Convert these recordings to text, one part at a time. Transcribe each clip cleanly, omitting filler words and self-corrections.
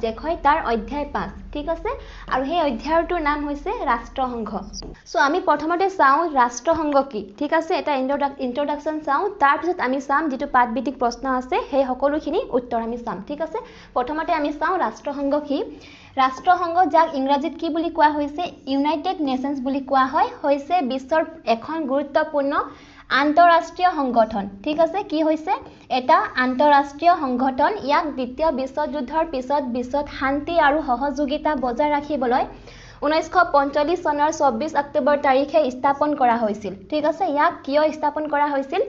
subject হয় তাৰ অধ্যায় 5 ঠিক আছে আৰু সেই অধ্যায়টোৰ নাম হৈছে ৰাষ্ট্ৰসংঘ সো আমি প্ৰথমতে চাও ৰাষ্ট্ৰসংঘ কি ঠিক আছে এটা ইন্ট্ৰোডাকশন চাও তাৰ পিছত আমি চাম যেটো পাঠভিত্তিক প্ৰশ্ন আছে সেই সকলোখিনি উত্তৰ আমি চাম ঠিক আছে প্ৰথমতে আমি চাও ৰাষ্ট্ৰসংঘ কি ৰাষ্ট্ৰসংঘ যাক ইংৰাজীত কি বুলি কোৱা হৈছে ইউনাইটেড নেশনস বুলি কোৱা হয় হৈছে বিশ্বৰ এখন গুৰুত্বপূৰ্ণ আন্তঃৰাষ্ট্ৰীয় সংগঠন ঠিক আছে কি হৈছে এটা আন্তঃৰাষ্ট্ৰীয় সংগঠন ইয়াক দ্বিতীয় বিশ্বযুদ্ধৰ পিছত বিশ্বত শান্তি আৰু সহযোগিতা বজাই ৰাখিবলৈ 1945 চনৰ 24 অক্টোবৰ তাৰিখে স্থাপন কৰা হৈছিল ঠিক আছে ইয়াক কিয় স্থাপন কৰা হৈছিল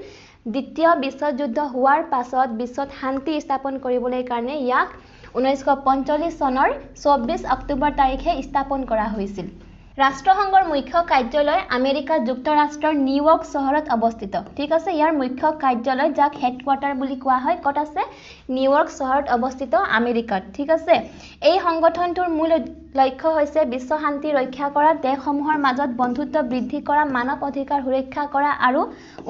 দ্বিতীয় বিশ্বযুদ্ধ হোৱাৰ পাছত বিশ্বত শান্তি স্থাপন কৰিবলৈ কাৰণে ইয়াক 1945 চনৰ 24 অক্টোবৰ তাৰিখে স্থাপন কৰা হৈছিল ৰাষ্ট্ৰসংঘৰ মুখ্য কাৰ্যালয় আমেৰিকা যুক্তৰাষ্ট্ৰৰ নিউয়ৰ্ক চহৰত অৱস্থিত ঠিক আছে ইয়াৰ মুখ্য কাৰ্যালয় যাক হেডকোৱাৰ্টাৰ বুলি কোৱা হয় কত আছে নিউয়ৰ্ক চহৰত অৱস্থিত আমেৰিকাত ঠিক আছে এই সংগঠনটোৰ মূল লক্ষ্য হৈছে বিশ্ব শান্তি ৰক্ষা কৰা দেশসমূহৰ মাজত বন্ধুত্ব বৃদ্ধি কৰা মানৱ অধিকাৰ সুৰক্ষা কৰা আৰু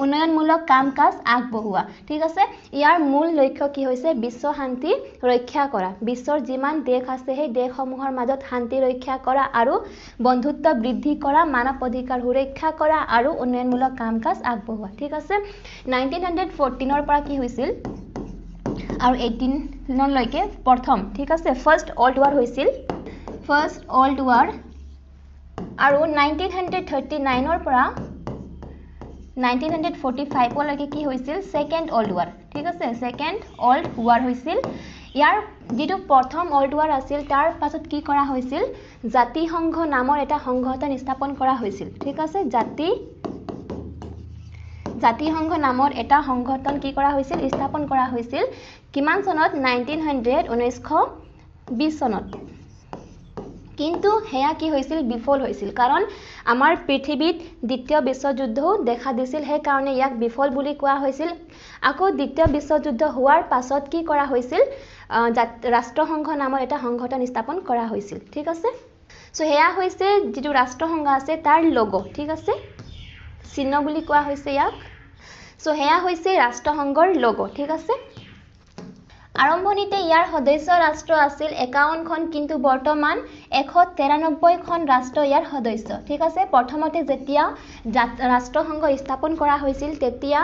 উন্নয়নমূলক কাম-কাজ আগবঢ়োৱা ঠিক আছে ইয়াৰ মূল লক্ষ্য কি হৈছে বিশ্ব শান্তি ৰক্ষা কৰা বিশ্বৰ যিমান দেশ আছে সেই দেশসমূহৰ মাজত শান্তি ৰক্ষা কৰা আৰু বন্ধুত্ব বৃদ্ধি কৰা মানৱ অধিকাৰ সুৰক্ষা কৰা আৰু উন্নয়নমূলক কাম-কাজ আগবঢ়োৱা ঠিক আছে 1914 ৰ পৰা কি হৈছিল আৰু 18 লৈকে প্ৰথম ঠিক আছে ফাৰ্স্ট ওয়াৰ্ল্ড ওয়াৰ হৈছিল ফাৰ্স্ট ওয়াৰ্ল্ড ওয়াৰ আৰু 1939 ৰ পৰা 1945 লৈকে কি হৈছিল সেকেন্ড ওয়াৰ্ল্ড ওয়াৰ ঠিক আছে সেকেন্ড ওয়াৰ্ল্ড ওয়াৰ হৈছিল ইয়াৰ যেটো প্ৰথম ওয়াৰ্ল্ড ওয়াৰ আছিল তাৰ পাছত কি কৰা হৈছিল জাতিসংঘ নামৰ এটা সংগঠন স্থাপন কৰা হৈছিল ঠিক আছে জাতিসংঘ নামৰ এটা সংগঠন কি কৰা হৈছিল স্থাপন কৰা হৈছিল কিমান চনত 1920 চনত কিন্তু হেয়া কি হৈছিল বিফল হৈছিল কাৰণ আমাৰ পৃথিৱীত দ্বিতীয় বিশ্বযুদ্ধও দেখা দিছিল হে কাৰণে ইয়াক বিফল বুলি কোৱা হৈছিল আকৌ দ্বিতীয় বিশ্বযুদ্ধ হোৱাৰ পাছত কি কৰা হৈছিল ৰাষ্ট্ৰসংঘ নামৰ এটা সংগঠন স্থাপন কৰা হৈছিল ঠিক আছে সো হেয়া হৈছে যেটো ৰাষ্ট্ৰসংঘ আছে তাৰ লোগো ঠিক আছে চিহ্ন বুলি কোৱা হৈছে ইয়াক সো হেয়া হৈছে ৰাষ্ট্ৰসংঘৰ লোগো ঠিক আছে আৰম্ভণিতে ইয়াৰ সদস্য ৰাষ্ট্ৰ আছিল 51 খন কিন্তু বৰ্তমান 193 খন ৰাষ্ট্ৰ ইয়াৰ সদস্য ঠিক আছে প্ৰথমতে যেতিয়া ৰাষ্ট্ৰসংঘ স্থাপন কৰা হৈছিল তেতিয়া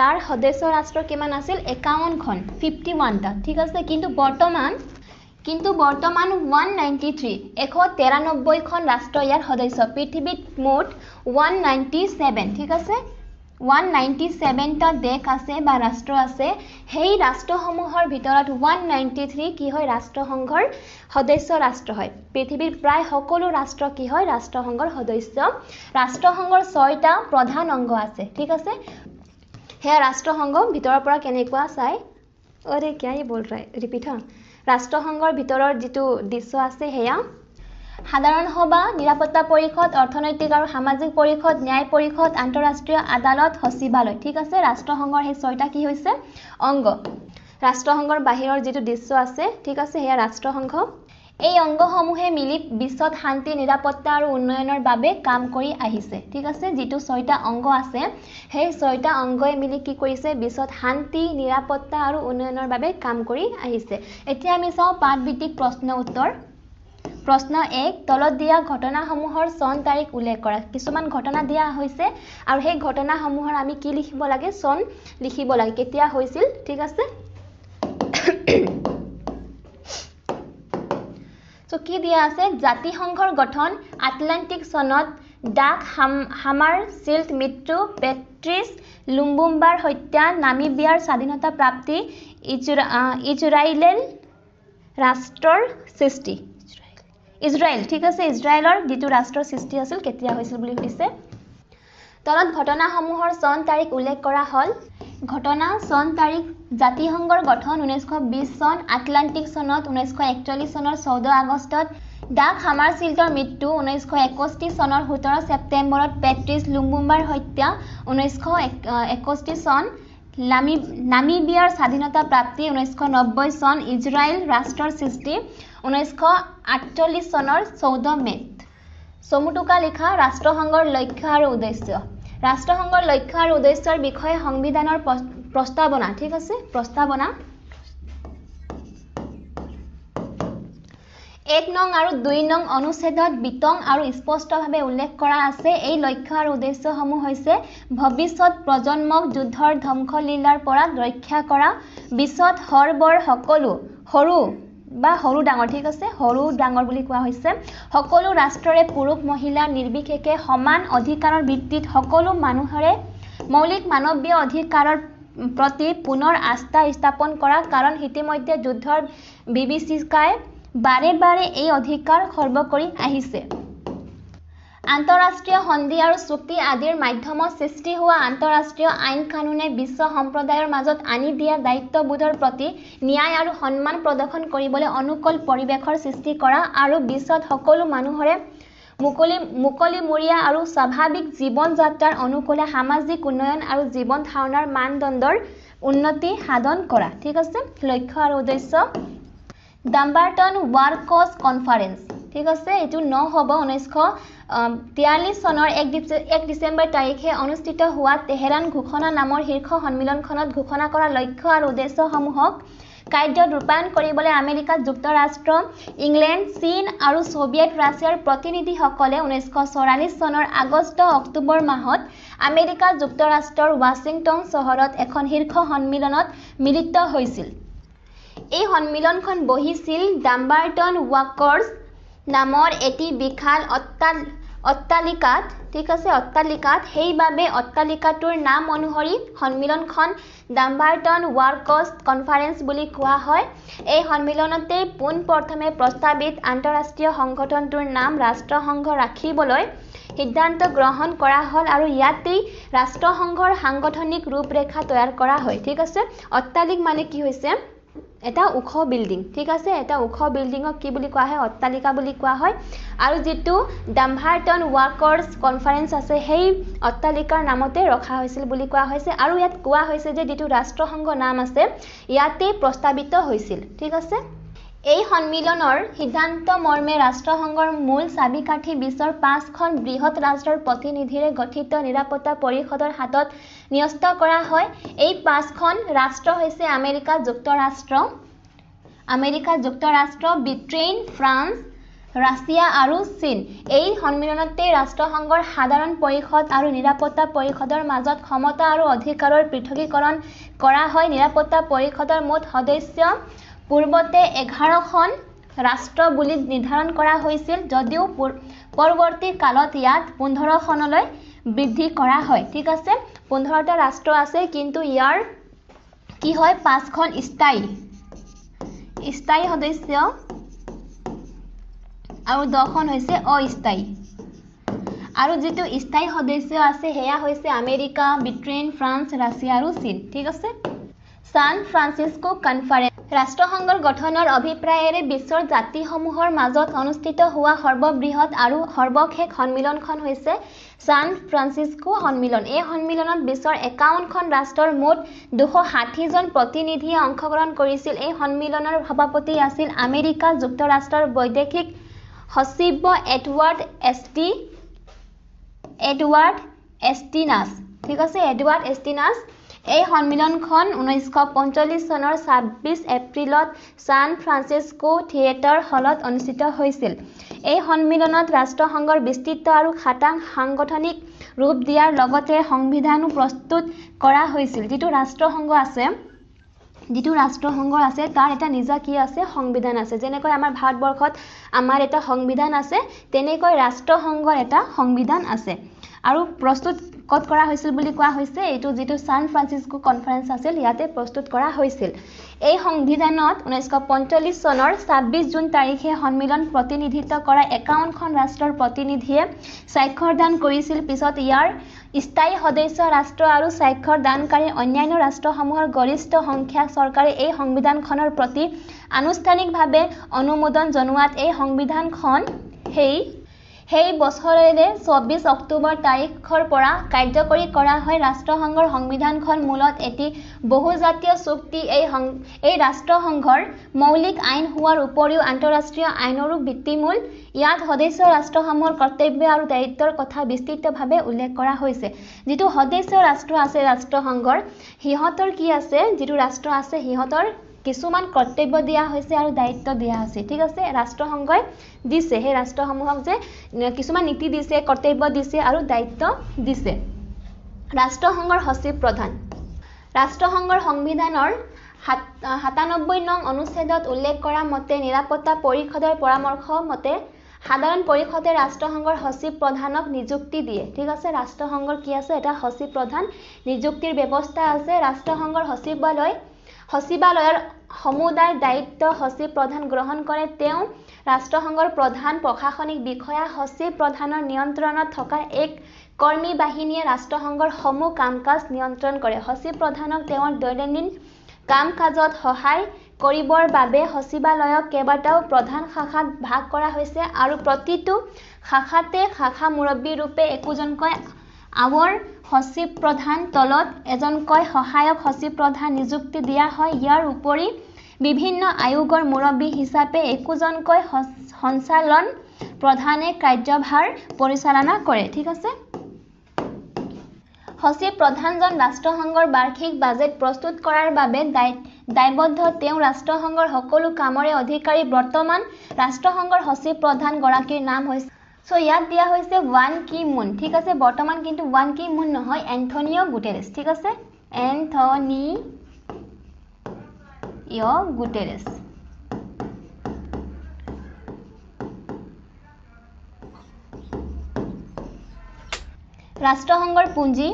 তাৰ সদস্য ৰাষ্ট্ৰ কিমান আছিল 51 খন 51 টা ঠিক আছে কিন্তু বৰ্তমান 193 193 খন ৰাষ্ট্ৰ ইয়াৰ সদস্য পৃথিৱীত মুঠ 197 ঠিক আছে 197 টা দেশ আছে বা ৰাষ্ট্ৰ আছে সেই ৰাষ্ট্ৰসমূহৰ ভিতৰত 193 কি হয় ৰাষ্ট্ৰসংঘৰ সদস্য ৰাষ্ট্ৰ হয় পৃথিৱীৰ প্ৰায় সকলো ৰাষ্ট্ৰ কি হয় ৰাষ্ট্ৰসংঘৰ সদস্য ৰাষ্ট্ৰসংঘৰ 6টা প্ৰধান অংগ আছে ঠিক আছে হেয়া ৰাষ্ট্ৰসংঘ ভিতৰৰ পৰা কেনেকুৱা চাই अरे क्या ये बोल रहा है रिपीट हां राष्ट्रसंघर ভিতৰৰ যেটো দৃশ্য আছে হেয়া সাধাৰণ সভা নিৰাপত্তা পৰিষদ অৰ্থনৈতিক আৰু সামাজিক পৰিষদ ন্যায় পৰিষদ আন্তঃৰাষ্ট্ৰীয় আদালত সচিবালয় ঠিক আছে ৰাষ্ট্ৰসংঘৰ সেই 6টা কি হৈছে অংগ ৰাষ্ট্ৰসংঘৰ বাহিৰৰ যেটো দৃশ্য আছে ঠিক আছে হেয়া ৰাষ্ট্ৰসংঘ এই অংগসমূহে মিলি বিশ্বত শান্তি নিৰাপত্তা আৰু উন্নয়নৰ বাবে কাম কৰি আহিছে ঠিক আছে যেটো 6টা অংগ আছে সেই 6টা অংগই মিলি কি কৰিছে বিশ্বত শান্তি নিৰাপত্তা আৰু উন্নয়নৰ বাবে কাম কৰি আহিছে এতিয়া আমি চাও পাঠভিত্তিক প্ৰশ্ন উত্তৰ প্ৰশ্ন 1 তলত দিয়া ঘটনাসমূহৰ চন তাৰিখ উল্লেখ কৰা কিছুমান ঘটনা দিয়া হৈছে আৰু সেই ঘটনাসমূহৰ আমি কি লিখিব লাগে চন লিখিব লাগে কেতিয়া হৈছিল ঠিক আছে সো কি দিয়া আছে জাতিসংঘৰ গঠন আটলান্টিক সনত ডাক হামাৰ শিল্ড মৃত্যু পেট্ৰিছ লুম্বুম্বাৰ হত্যা নামিবিয়াৰ স্বাধীনতা প্ৰাপ্তি ইজৰাইলৰ ৰাষ্ট্ৰৰ সৃষ্টি ইজৰাইল ঠিক আছে ইজৰাইলৰ যেটো ৰাষ্ট্ৰৰ সৃষ্টি আছিল কেতিয়া হৈছিল বুলি কৈছে তলত ঘটনাসমূহৰ চন তাৰিখ উল্লেখ কৰা হল ঘটনা চন তাৰিখ জাতিসংঘৰ গঠন 1920 চন আটলান্টিক সনত 1941 চনৰ 14 আগষ্টত ডাক হামাৰশিল্ডৰ মৃত্যু 1961 চনৰ 17 ছেপ্টেম্বৰত পেট্ৰিছ লুম্বুম্বাৰ হত্যা 1961 চন নামিবিয়াৰ স্বাধীনতা প্ৰাপ্তি 1990 চন ইজৰাইল ৰাষ্ট্ৰৰ সৃষ্টি 1948 চনৰ 14 মেত সমুটুকা লিখা ৰাষ্ট্ৰসংঘৰ লক্ষ্য আৰু উদ্দেশ্য ৰাষ্ট্ৰসংঘৰ লক্ষ্য আৰু উদ্দেশ্যৰ বিষয়ে সংবিধানৰ প্ৰস্তাৱনা ঠিক আছে প্ৰস্তাৱনা 1 নং আৰু 2 নং অনুচ্ছেদত বিতং আৰু স্পষ্টভাৱে উল্লেখ কৰা আছে এই লক্ষ্য আৰু উদ্দেশ্যসমূহ হৈছে ভৱিষ্যত প্ৰজন্মক যুদ্ধৰ ধ্বংসলীলাৰ পৰা ৰক্ষা কৰা বিশ্বত সৰ্বৰ সকলো সৰু ডাঙৰ ঠিক আছে সৰু ডাঙৰ বুলি কোৱা হৈছে সকলো ৰাষ্ট্ৰৰে পুৰুষ মহিলা নিৰ্বিশেষে সমান অধিকাৰৰ ভিত্তিত সকলো মানুহৰে মৌলিক মানৱীয় অধিকাৰৰ প্ৰতি পুনৰ আস্থা স্থাপন কৰা কাৰণ ইতিমধ্যে যুদ্ধৰ বিভীষিকাই বাৰে বাৰে এই অধিকাৰ খৰ্ব কৰি আহিছে আন্তঃৰাষ্ট্ৰীয় সন্ধি আৰু চুক্তি আদিৰ মাধ্যমত সৃষ্টি হোৱা আন্তঃৰাষ্ট্ৰীয় আইন কানুনে বিশ্ব সম্প্ৰদায়ৰ মাজত আনি দিয়া দায়িত্ববোধৰ প্ৰতি ন্যায় আৰু সন্মান প্ৰদৰ্শন কৰিবলৈ অনুকূল পৰিৱেশৰ সৃষ্টি কৰা আৰু বিশ্বত সকলো মানুহৰে মুকলিমূৰীয়া আৰু স্বাভাৱিক জীৱন যাত্ৰাৰ অনুকূলে সামাজিক উন্নয়ন আৰু জীৱন ধাৰণৰ মানদণ্ডৰ উন্নতি সাধন কৰা ঠিক আছে লক্ষ্য আৰু উদ্দেশ্য ডাম্বাৰটন ৱাৰ্কছ কনফাৰেন্স ঠিক আছে এটো ন হ'ব 1943 চনৰ 1 ডিসেম্বৰ তাৰিখে অনুষ্ঠিত হোৱা তেহৰান ঘোষণা নামৰ শীৰ্ষ সন্মিলনখনত ঘোষণা কৰা লক্ষ্য আৰু উদ্দেশ্যসমূহক কাৰ্যত ৰূপায়ণ কৰিবলৈ আমেৰিকা যুক্তৰাষ্ট্ৰ ইংলেণ্ড চীন আৰু সোভিয়েট ৰাছিয়াৰ প্ৰতিনিধিসকলে 1944 চনৰ আগষ্ট অক্টোবৰ মাহত আমেৰিকা যুক্তৰাষ্ট্ৰৰ ৱাশ্বিংটন চহৰত এখন শীৰ্ষ সন্মিলনত মিলিত হৈছিল এই সন্মিলনখন বহিছিল ডাম্বাৰটন ৱাৰ্কছ নামৰ এটি বিশাল অট্টালিকাত ঠিক আছে অট্টালিকাত সেইবাবে অট্টালিকাটোৰ নাম অনুসৰি সন্মিলনখন ডাম্বাৰটন ৱাৰ্কছ কনফাৰেন্স বুলি কোৱা হয় এই সন্মিলনতে পোনপ্ৰথমে প্ৰস্তাৱিত আন্তঃৰাষ্ট্ৰীয় সংগঠনটোৰ নাম ৰাষ্ট্ৰসংঘ ৰাখিবলৈ সিদ্ধান্ত গ্ৰহণ কৰা হ'ল আৰু ইয়াতেই ৰাষ্ট্ৰসংঘৰ সাংগঠনিক ৰূপৰেখা তৈয়াৰ কৰা হয় ঠিক আছে অট্টালিক মানে কি হৈছে এটা ওখ বিল্ডিং ঠিক আছে এটা ওখ বিল্ডিংক কি বুলি কোৱা হয় অট্টালিকা বুলি কোৱা হয় আৰু যেটো ডাম্বাৰটন ৱাৰ্কছ কনফাৰেন্স আছে সেই অট্টালিকাৰ নামতে ৰখা হৈছিল বুলি কোৱা হৈছে আৰু ইয়াত কোৱা হৈছে যে যেটো ৰাষ্ট্ৰসংঘ নাম আছে ইয়াতে প্ৰস্তাৱিত হৈছিল ঠিক আছে এই সন্মিলনৰ সিদ্ধান্ত মৰ্মে ৰাষ্ট্ৰসংঘৰ মূল চাবিকাঠি বিশ্বৰ 5খন বৃহৎ ৰাষ্ট্ৰৰ প্ৰতিনিধিৰে গঠিত নিৰাপত্তা পৰিষদৰ হাতত ন্যস্ত কৰা হয় এই 5খন ৰাষ্ট্ৰ হৈছে আমেৰিকা যুক্তৰাষ্ট্ৰ ব্ৰিটেইন ফ্ৰান্স ৰাছিয়া আৰু চীন এই সন্মিলনতে ৰাষ্ট্ৰসংঘৰ সাধাৰণ পৰিষদ আৰু নিৰাপত্তা পৰিষদৰ মাজত ক্ষমতা আৰু অধিকাৰৰ পৃথকীকৰণ কৰা হয় নিৰাপত্তা পৰিষদৰ মুঠ সদস্য পূৰ্বতে 11খন ৰাষ্ট্ৰ বুলি নিৰ্ধাৰণ কৰা হৈছিল যদিও পৰৱৰ্তী কালত ইয়াত 15খনলৈ বৃদ্ধি কৰা হয় ঠিক আছে 15টা ৰাষ্ট্ৰ আছে কিন্তু ইয়াৰ কি হয় 5খন স্থায়ী সদস্য আৰু 10খন হৈছে অস্থায়ী আৰু যেটো স্থায়ী সদস্য আছে হেয়া হৈছে আমেৰিকা ব্ৰিটেইন ফ্ৰান্স ৰাছিয়া আৰু চীন ঠিক আছে সান ফ্ৰান্সিস্কো কনফাৰেন্স ৰাষ্ট্ৰসংঘৰ গঠনৰ অভিপ্ৰায়েৰে বিশ্বৰ জাতিসমূহৰ মাজত অনুষ্ঠিত হোৱা সৰ্ববৃহৎ আৰু সৰ্বশেষ সন্মিলনখন হৈছে সান ফ্ৰান্সিস্কো সন্মিলন এই সন্মিলনত বিশ্বৰ 51খন ৰাষ্ট্ৰৰ মুঠ 260 জন প্ৰতিনিধিয়ে অংশগ্ৰহণ কৰিছিল এই সন্মিলনৰ সভাপতি আছিল আমেৰিকা যুক্তৰাষ্ট্ৰৰ বৈদেশিক সচিব এডৱাৰ্ড এষ্টিনাছ ঠিক আছে এডৱাৰ্ড এষ্টিনাছ এই সন্মিলনখন 1945 চনৰ 26 এপ্ৰিলত সান ফ্ৰান্সিস্কো থিয়েটাৰ হলত অনুষ্ঠিত হৈছিল এই সন্মিলনত ৰাষ্ট্ৰসংঘৰ বিস্তৃত আৰু খাটাং সাংগঠনিক ৰূপ দিয়াৰ লগতে সংবিধানো প্ৰস্তুত কৰা হৈছিল যেটো ৰাষ্ট্ৰসংঘ আছে তাৰ এটা নিজা কি আছে সংবিধান আছে যেনেকৈ আমাৰ ভাৰতবৰ্ষত আমাৰ এটা সংবিধান আছে তেনেকৈ ৰাষ্ট্ৰসংঘৰ এটা সংবিধান আছে আৰু প্ৰস্তুত কত কৰা হৈছিল বুলি কোৱা হৈছে এটো যেটো সান ফ্ৰান্সিস্কো কনফাৰেন্স আছিল ইয়াতে প্ৰস্তুত কৰা হৈছিল এই সংবিধানত 1945 চনৰ 26 জুন তাৰিখে সন্মিলন প্ৰতিনিধিত্ব কৰা 51খন ৰাষ্ট্ৰৰ প্ৰতিনিধিয়ে স্বাক্ষৰ দান কৰিছিল পিছত ইয়াৰ স্থায়ী সদস্য ৰাষ্ট্ৰ আৰু স্বাক্ষৰ দানকাৰী অন্যান্য ৰাষ্ট্ৰসমূহৰ গৰিষ্ঠ সংখ্যক চৰকাৰে এই সংবিধানখনৰ প্ৰতি আনুষ্ঠানিকভাৱে অনুমোদন জনোৱাত এই সংবিধানখন সেই বছৰৰে 24 অক্টোবৰ তাৰিখৰ পৰা কাৰ্যকৰী কৰা হয় ৰাষ্ট্ৰসংঘৰ সংবিধানখন মূলত এটি বহুজাতীয় চুক্তি এই ৰাষ্ট্ৰসংঘৰ মৌলিক আইন হোৱাৰ উপৰিও আন্তঃৰাষ্ট্ৰীয় আইনৰো ভিত্তিমূল ইয়াত সদস্য ৰাষ্ট্ৰসমূহৰ কৰ্তব্য আৰু দায়িত্বৰ কথা বিস্তৃতভাৱে উল্লেখ কৰা হৈছে যেটো সদস্য ৰাষ্ট্ৰ আছে ৰাষ্ট্ৰসংঘৰ হিহতৰ কি আছে যেটো ৰাষ্ট্ৰ আছে হিহতৰ কিছুমান কৰ্তব্য দিয়া হৈছে আৰু দায়িত্ব দিয়া আছে ঠিক আছে ৰাষ্ট্ৰসংঘই দিছে সেই ৰাষ্ট্ৰসমূহক যে কিছুমান নীতি দিছে কৰ্তব্য দিছে আৰু দায়িত্ব দিছে ৰাষ্ট্ৰসংঘৰ সচিব প্ৰধান ৰাষ্ট্ৰসংঘৰ সংবিধানৰ ৯৭ নং অনুচ্ছেদত উল্লেখ কৰা মতে নিৰাপত্তা পৰিষদৰ পৰামৰ্শ মতে সাধাৰণ পৰিষদে ৰাষ্ট্ৰসংঘৰ সচিব প্ৰধানক নিযুক্তি দিয়ে ঠিক আছে ৰাষ্ট্ৰসংঘৰ কি আছে এটা সচিব প্ৰধান নিযুক্তিৰ ব্যৱস্থা আছে ৰাষ্ট্ৰসংঘৰ সচিবালয়ৰ সমুদায় দায়িত্ব সচিব প্ৰধান গ্ৰহণ কৰে তেওঁ ৰাষ্ট্ৰসংঘৰ প্ৰধান প্ৰশাসনিক বিষয়া সচিব প্ৰধানৰ নিয়ন্ত্ৰণত থকা এক কৰ্মী বাহিনীয়ে ৰাষ্ট্ৰসংঘৰ সমূহ কাম-কাজ নিয়ন্ত্ৰণ কৰে সচিব প্ৰধানক তেওঁৰ দৈনন্দিন কাম-কাজত সহায় কৰিবৰ বাবে সচিবালয়ক কেইবাটাও প্ৰধান শাখাত ভাগ কৰা হৈছে আৰু প্ৰতিটো শাখাতে শাখা মুৰব্বী ৰূপে একোজনকৈ আৱৰ সচিব প্ৰধান তলত এজনকৈ সহায়ক সচিব প্ৰধান নিযুক্তি দিয়া হয় ইয়াৰ উপৰি বিভিন্ন আয়োগৰ মুৰব্বী হিচাপে একোজনকৈ সঞ্চালন প্ৰধানে কাৰ্যভাৰ পৰিচালনা কৰে ঠিক আছে সচিব প্ৰধানজন ৰাষ্ট্ৰসংঘৰ বাৰ্ষিক বাজেট প্ৰস্তুত কৰাৰ বাবে দায়বদ্ধ তেওঁ ৰাষ্ট্ৰসংঘৰ সকলো কামৰে অধিকাৰী বৰ্তমান ৰাষ্ট্ৰসংঘৰ সচিব প্ৰধান গৰাকীৰ নাম হৈছে সো ইয়াত দিয়া হৈছে ওয়ান কি মুন ঠিক আছে বৰ্তমান কিন্তু ওয়ান কি মুন নহয় এন্থনিও গুটেৰেছ ঠিক আছে এন্থনিও গুটেৰেছ ৰাষ্ট্ৰসংঘৰ পুঁজি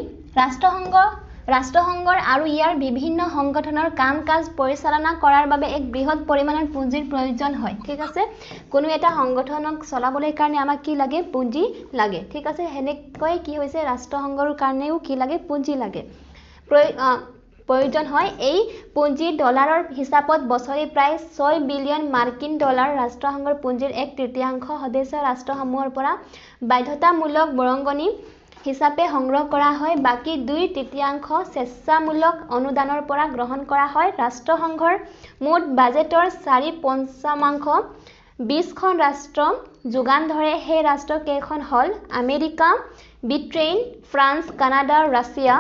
ৰাষ্ট্ৰসংঘৰ আৰু ইয়াৰ বিভিন্ন সংগঠনৰ কাম-কাজ পৰিচালনা কৰাৰ বাবে এক বৃহৎ পৰিমাণৰ পুঁজিৰ প্ৰয়োজন হয় ঠিক আছে কোনো এটা সংগঠনক চলাবলৈ কাৰণে আমাক কি লাগে পুঁজি লাগে ঠিক আছে হেনেকৈ কি হৈছে ৰাষ্ট্ৰসংঘৰ কাৰণেও কি লাগে পুঁজি লাগে প্ৰয়োজন হয় এই পুঁজি ডলাৰৰ হিচাপত বছৰি প্ৰায় 6 বিলিয়ন মাৰ্কিন ডলাৰ ৰাষ্ট্ৰসংঘৰ পুঁজিৰ 1/3 সদস্য ৰাষ্ট্ৰসমূহৰ পৰা বাধ্যতামূলক বৰঙণি হিচাপে সংগ্ৰহ কৰা হয় বাকি 2/3 স্বেচ্ছামূলক অনুদানৰ পৰা গ্ৰহণ কৰা হয় ৰাষ্ট্ৰসংঘৰ মুঠ বাজেটৰ 4/5 20খন ৰাষ্ট্ৰ যোগান ধৰে সেই ৰাষ্ট্ৰ কেইখন হল America Britain France Canada Russia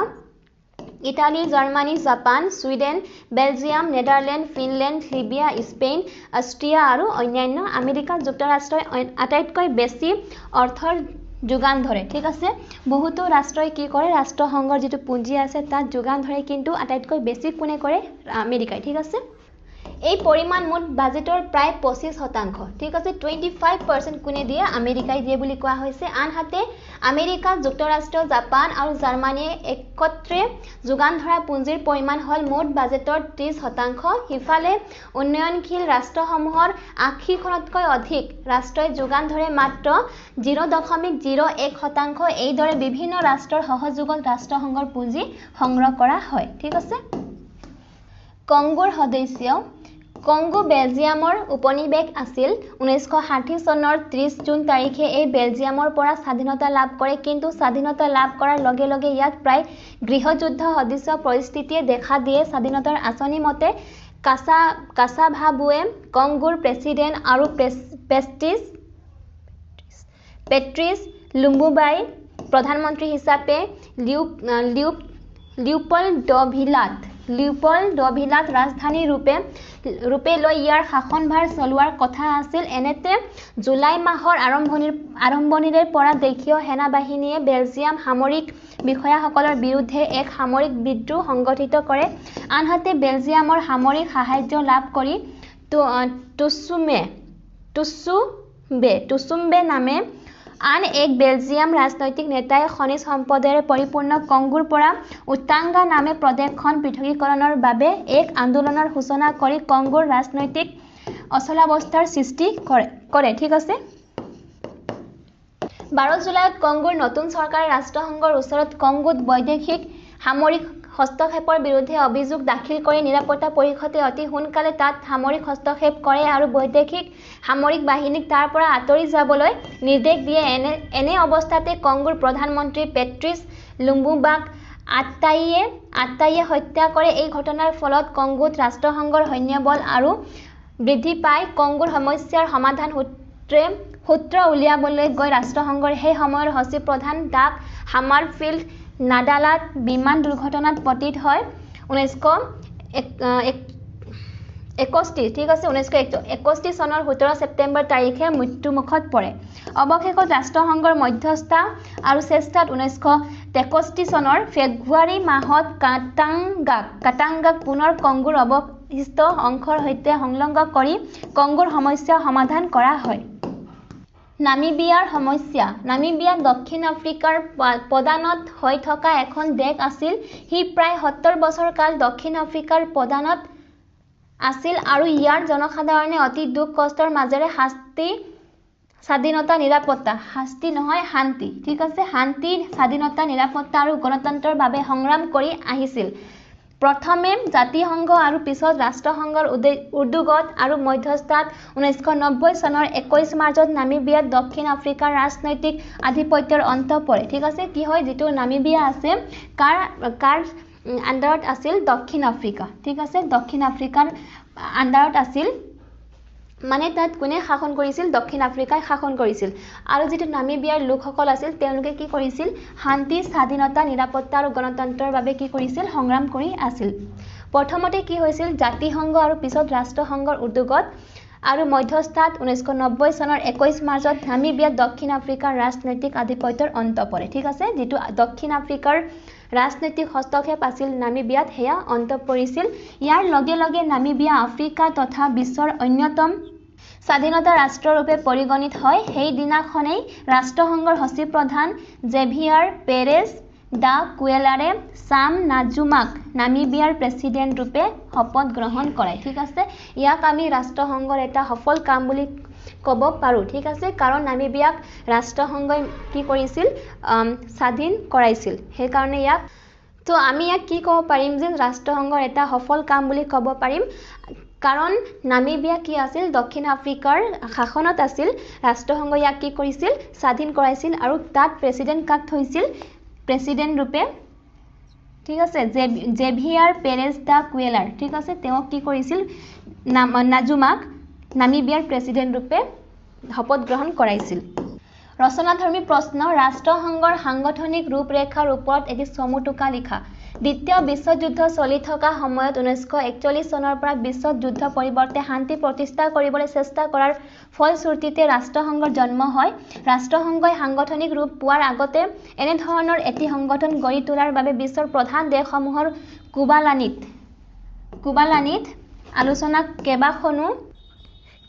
Italy Germany Japan Sweden Belgium Netherland Finland Libya Spain Austria আৰু অন্যান্য আমেৰিকা যুক্তৰাষ্ট্ৰই আটাইতকৈ বেছি অৰ্থৰ যোগান ধৰে ঠিক আছে বহুতো ৰাষ্ট্ৰই কি কৰে ৰাষ্ট্ৰসংঘৰ যেটো পুঁজি আছে তাত যোগান ধৰে কিন্তু আটাইতকৈ বেছি কোনে কৰে আমেৰিকাই ঠিক আছে এই পৰিমাণ মুঠ বাজেটৰ প্ৰায় 25% ঠিক আছে 25% কোনে দিয়ে আমেৰিকাই দিয়ে বুলি কোৱা হৈছে আনহাতে আমেৰিকা যুক্তৰাষ্ট্ৰ জাপান আৰু জাৰ্মানীয়ে একত্ৰে যোগান ধৰা পুঁজিৰ পৰিমাণ হল মুঠ বাজেটৰ 30% হিফালে উন্নয়নশীল ৰাষ্ট্ৰসমূহৰ 80খনতকৈ অধিক ৰাষ্ট্ৰই যোগান ধৰে মাত্ৰ 0.01% এইদৰে বিভিন্ন ৰাষ্ট্ৰৰ সহযোগত ৰাষ্ট্ৰসংঘৰ পুঁজি সংগ্ৰহ কৰা হয় ঠিক আছে কংগোৰ সদস্য কংগো বেলজিয়ামৰ উপনিবেশ আছিল 1960 চনৰ 30 জুন তাৰিখে এই বেলজিয়ামৰ পৰা স্বাধীনতা লাভ কৰে কিন্তু স্বাধীনতা লাভ কৰাৰ লগে লগে ইয়াত প্ৰায় গৃহযুদ্ধ সদৃশ পৰিস্থিতিয়ে দেখা দিয়ে স্বাধীনতাৰ আঁচনি মতে কাছাভাবুৱে কংগোৰ প্ৰেসিডেন্ট আৰু পেট্ৰিছ লুম্বুবাই প্ৰধানমন্ত্ৰী হিচাপে লিওপল্ড-ড-ভিলাত ৰাজধানী ৰূপে লৈ ইয়াৰ শাসনভাৰ চলোৱাৰ কথা আছিল এনেতে জুলাই মাহৰ আৰম্ভণিৰে পৰা দেশীয় সেনাবাহিনীয়ে বেলজিয়াম সামৰিক বিষয়াসকলৰ বিৰুদ্ধে এক সামৰিক বিদ্ৰোহ সংগঠিত কৰে আনহাতে বেলজিয়ামৰ সামৰিক সাহায্য লাভ কৰি টুছুম্বে নামে আন এক বেলজিয়াম ৰাজনৈতিক নেতাই খনিজ সম্পদেৰে পৰিপূৰ্ণ কংগোৰ পৰা উটাংগা নামে প্ৰদেশখন পৃথকীকৰণৰ বাবে এক আন্দোলনৰ সূচনা কৰি কংগোৰ ৰাজনৈতিক অচলাৱস্থাৰ সৃষ্টি কৰে ঠিক আছে 12 জুলাইত কংগোৰ নতুন চৰকাৰে ৰাষ্ট্ৰসংঘৰ ওচৰত কংগোত বৈদেশিক সামৰিক হস্তক্ষেপৰ বিৰুদ্ধে অভিযোগ দাখিল কৰি নিৰাপত্তা পৰিষদে অতি সোনকালে তাত সামৰিক হস্তক্ষেপ কৰে আৰু বৈদেশিক সামৰিক বাহিনীক তাৰ পৰা আঁতৰি যাবলৈ নিৰ্দেশ দিয়ে এনে অৱস্থাতে কংগোৰ প্ৰধানমন্ত্ৰী পেট্ৰিছ লুম্বুবাক আটাইয়ে হত্যা কৰে এই ঘটনাৰ ফলত কংগোত ৰাষ্ট্ৰসংঘৰ সৈন্যবল আৰু বৃদ্ধি পায় কংগোৰ সমস্যাৰ সমাধান সূত্ৰ উলিয়াবলৈ গৈ ৰাষ্ট্ৰসংঘৰ সেই সময়ৰ সচিব প্ৰধান ডাক হামাৰফিল্ড নাডালাত বিমান দুৰ্ঘটনাত পতিত হয় 61 ঠিক আছে 1961 চনৰ 17 ছেপ্টেম্বৰ তাৰিখে মৃত্যুমুখত পৰে অৱশেষত ৰাষ্ট্ৰসংঘৰ মধ্যস্থতা আৰু চেষ্টাত 1963 চনৰ ফেব্ৰুৱাৰী মাহত কাটাংগাক পুনৰ কংগোৰ অৱশিষ্ট অংশৰ সৈতে সংলগ্ন কৰি কংগোৰ সমস্যা সমাধান কৰা হয় নামিবিয়াৰ সমস্যা নামিবিয়া দক্ষিণ আফ্ৰিকাৰ প্ৰদানত হৈ থকা এখন দেশ আছিল হি প্ৰায় 70 বছৰ কাল দক্ষিণ আফ্ৰিকাৰ প্ৰদানত আছিল আৰু ইয়াৰ জনসাধাৰণে অতি দুখ কষ্টৰ মাজেৰে স্বাধীনতা নিৰাপত্তা শান্তি ঠিক আছে শান্তি স্বাধীনতা নিৰাপত্তা আৰু গণতন্ত্ৰৰ বাবে সংগ্ৰাম কৰি আহিছিল প্ৰথমে জাতিসংঘ আৰু পিছত ৰাষ্ট্ৰসংঘৰ উদ্যোগত আৰু মধ্যস্থতাত 1990 চনৰ 21 মাৰ্চত নামিবিয়াত দক্ষিণ আফ্ৰিকাৰ ৰাজনৈতিক আধিপত্যৰ অন্ত পৰে ঠিক আছে কি হয় যেটো নামিবিয়া আছে কাৰ আন্ডাৰত আছিল দক্ষিণ আফ্ৰিকা ঠিক আছে দক্ষিণ আফ্ৰিকাৰ আন্ডাৰত আছিল মানে তাত কোনে শাসন কৰিছিল দক্ষিণ আফ্ৰিকাই শাসন কৰিছিল আৰু যেটো নামিবিয়াৰ লোকসকল আছিল তেওঁলোকে কি কৰিছিল শান্তি স্বাধীনতা নিৰাপত্তা আৰু গণতন্ত্ৰৰ বাবে কি কৰিছিল সংগ্ৰাম কৰি আছিল প্ৰথমতে কি হৈছিল জাতিসংঘ আৰু পিছত ৰাষ্ট্ৰসংঘৰ উদ্যোগত আৰু মধ্যস্থতাত 1990 চনৰ 21 মাৰ্চত নামিবিয়াত দক্ষিণ আফ্ৰিকাৰ ৰাজনৈতিক আধিপত্যৰ অন্ত পৰে ঠিক আছে যেটো দক্ষিণ আফ্ৰিকাৰ ৰাজনৈতিক হস্তক্ষেপ আছিল নামিবিয়াত হেয়া অন্ত পৰিছিল ইয়াৰ লগে লগে নামিবিয়া আফ্ৰিকা তথা বিশ্বৰ অন্যতম স্বাধীনতা ৰাষ্ট্ৰৰূপে পৰিগণিত হয় সেই দিনাখনেই ৰাষ্ট্ৰসংঘৰ সচিব প্ৰধান জেভিয়াৰ পেৰেছ ডা কুৱেলাৰে সাম নাজুমাক নামিবিয়াৰ প্ৰেসিডেন্ট ৰূপে শপত গ্ৰহণ কৰে ঠিক আছে ইয়াক আমি ৰাষ্ট্ৰসংঘৰ এটা সফল কাম বুলি ক'ব পাৰো ঠিক আছে কাৰণ নামিবিয়াক ৰাষ্ট্ৰসংঘই কি কৰিছিল স্বাধীন কৰাইছিল সেই কাৰণে ইয়াক তো আমি ইয়াক কি ক'ব পাৰিম যে ৰাষ্ট্ৰসংঘৰ এটা সফল কাম বুলি ক'ব পাৰিম কাৰণ নামিবিয়া কি আছিল দক্ষিণ আফ্ৰিকাৰ শাসনত আছিল ৰাষ্ট্ৰসংঘ ইয়াক কি কৰিছিল স্বাধীন কৰাইছিল আৰু তাত প্ৰেসিডেন্ট কাক থৈছিল প্ৰেসিডেন্ট ৰূপে ঠিক আছে জেভিয়াৰ পেৰেছ ডা কুৱেলাৰ ঠিক আছে তেওঁ কি কৰিছিল নাজুমাক নামিবিয়াৰ প্ৰেসিডেন্ট ৰূপে শপত গ্ৰহণ কৰাইছিল ৰচনাধৰ্মী প্ৰশ্ন ৰাষ্ট্ৰসংঘৰ সাংগঠনিক ৰূপৰেখাৰ ওপৰত এটি চমুটোকা লিখা দ্বিতীয় বিশ্বযুদ্ধ চলি থকা সময়ত 1941 চনৰ পৰা বিশ্বযুদ্ধ পৰিৱৰ্তে শান্তি প্ৰতিষ্ঠা কৰিবলৈ চেষ্টা কৰাৰ ফলশ্ৰুতিতে ৰাষ্ট্ৰসংঘৰ জন্ম হয় ৰাষ্ট্ৰসংঘই সাংগঠনিক ৰূপ পোৱাৰ আগতে এনে ধৰণৰ এটি সংগঠন গঢ়ি তোলাৰ বাবে বিশ্বৰ প্ৰধান দেশসমূহৰ কুবালানিত আলোচনা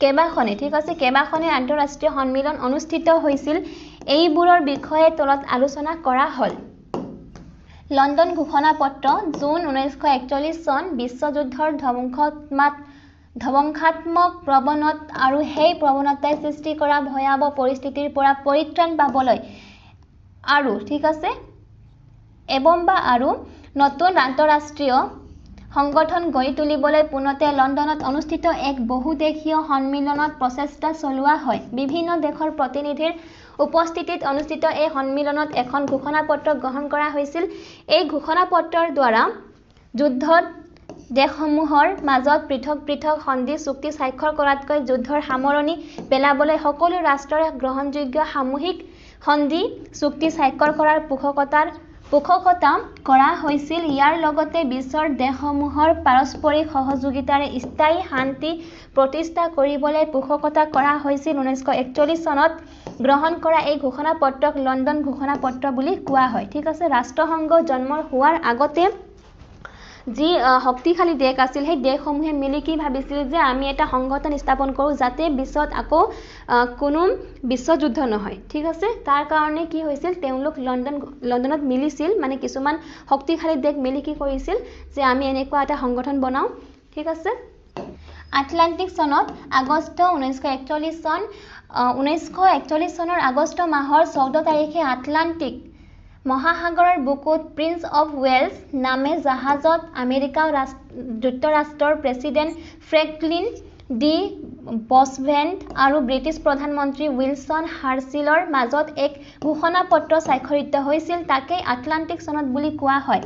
কেবাখনে ঠিক আছে কেবাখনে আন্তঃৰাষ্ট্ৰীয় সন্মিলন অনুষ্ঠিত হৈছিল এইবোৰৰ বিষয়ে তলত আলোচনা কৰা হ'ল লণ্ডন ঘোষণাপত্ৰ জুন 1941 চন বিশ্বযুদ্ধৰ ধ্বংসাত্মক প্ৰৱণত আৰু সেই প্ৰৱণতাই সৃষ্টি কৰা ভয়াৱহ পৰিস্থিতিৰ পৰা পৰিত্ৰাণ পাবলৈ আৰু ঠিক আছে আৰু নতুন আন্তঃৰাষ্ট্ৰীয় সংগঠন গঢ়ি তুলিবলৈ পুনতে লণ্ডনত অনুষ্ঠিত এক বহুদেশীয় সন্মিলনত প্ৰচেষ্টা চলোৱা হয় বিভিন্ন দেশৰ প্ৰতিনিধিৰ উপস্থিতিত অনুষ্ঠিত এই সন্মিলনত এখন ঘোষণাপত্ৰ গ্ৰহণ কৰা হৈছিল এই ঘোষণাপত্ৰৰ দ্বাৰা যুদ্ধত দেশসমূহৰ মাজত পৃথক সন্ধি চুক্তি স্বাক্ষৰ কৰাতকৈ যুদ্ধৰ সামৰণি পেলাবলৈ সকলো ৰাষ্ট্ৰৰে গ্ৰহণযোগ্য সামূহিক সন্ধি চুক্তি স্বাক্ষৰ কৰাৰ পোষকতা কৰা হৈছিল ইয়াৰ লগতে বিশ্বৰ দেশসমূহৰ পাৰস্পৰিক সহযোগিতাৰে স্থায়ী শান্তি প্ৰতিষ্ঠা কৰিবলৈ পোষকতা কৰা হৈছিল 1941 চনত গ্ৰহণ কৰা এই ঘোষণাপত্ৰক লণ্ডন ঘোষণাপত্ৰ বুলি কোৱা হয় ঠিক আছে ৰাষ্ট্ৰসংঘ জন্ম হোৱাৰ আগতে যি শক্তিশালী দেশ আছিল সেই দেশসমূহে মিলি কি ভাবিছিল যে আমি এটা সংগঠন স্থাপন কৰো যাতে বিশ্বত আকৌ কোনো বিশ্বযুদ্ধ নহয় ঠিক আছে তাৰ কাৰণে কি হৈছিল তেওঁলোক লণ্ডনত মিলিছিল মানে কিছুমান শক্তিশালী দেশ মিলি কি কৰিছিল যে আমি এনেকুৱা এটা সংগঠন বনাও ঠিক আছে আটলান্টিক চনত আগষ্ট 1941 চনৰ আগষ্ট মাহৰ 14 তাৰিখে আটলান্টিক মহাসাগৰৰ বুকুত প্ৰিন্স অফ ৱেলছ নামে জাহাজত আমেৰিকা যুক্তৰাষ্ট্ৰৰ প্ৰেসিডেন্ট ফ্ৰেঙ্কলিন ডি বসভেন্ট আৰু ব্ৰিটিছ প্ৰধানমন্ত্ৰী উইলছন হাৰ্চিলৰ মাজত এক ঘোষণাপত্ৰ স্বাক্ষৰিত হৈছিল তাকে আটলান্টিক চনত বুলি কোৱা হয়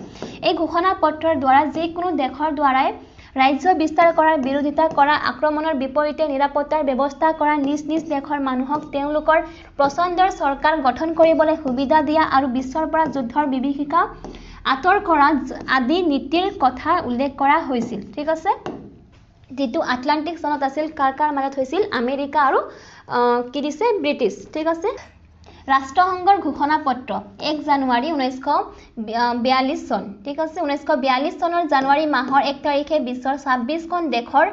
এই ঘোষণাপত্ৰৰ দ্বাৰা যিকোনো দেশৰ দ্বাৰাই ৰাজ্য বিস্তাৰ কৰাৰ বিৰোধিতা কৰা আক্ৰমণৰ বিপৰীতে নিৰাপত্তাৰ ব্যৱস্থা কৰা নিজ দেশৰ মানুহক তেওঁলোকৰ পছন্দৰ চৰকাৰ গঠন কৰিবলৈ সুবিধা দিয়া আৰু বিশ্বৰ পৰা যুদ্ধৰ বিভীষিকা আঁতৰ কৰা আদি নীতিৰ কথা উল্লেখ কৰা হৈছিল ঠিক আছে যেটো আটলান্টিক চনত আছিল কাৰ মাজত হৈছিল আমেৰিকা আৰু কি দিছে ব্ৰিটিছ ঠিক আছে ৰাষ্ট্ৰসংঘৰ ঘোষণা পত্ৰ 1 জানুৱাৰী 1942 চন ঠিক আছে 1942 চনৰ জানুৱাৰী মাহৰ 1 তাৰিখে বিশ্বৰ 26 খন দেশৰ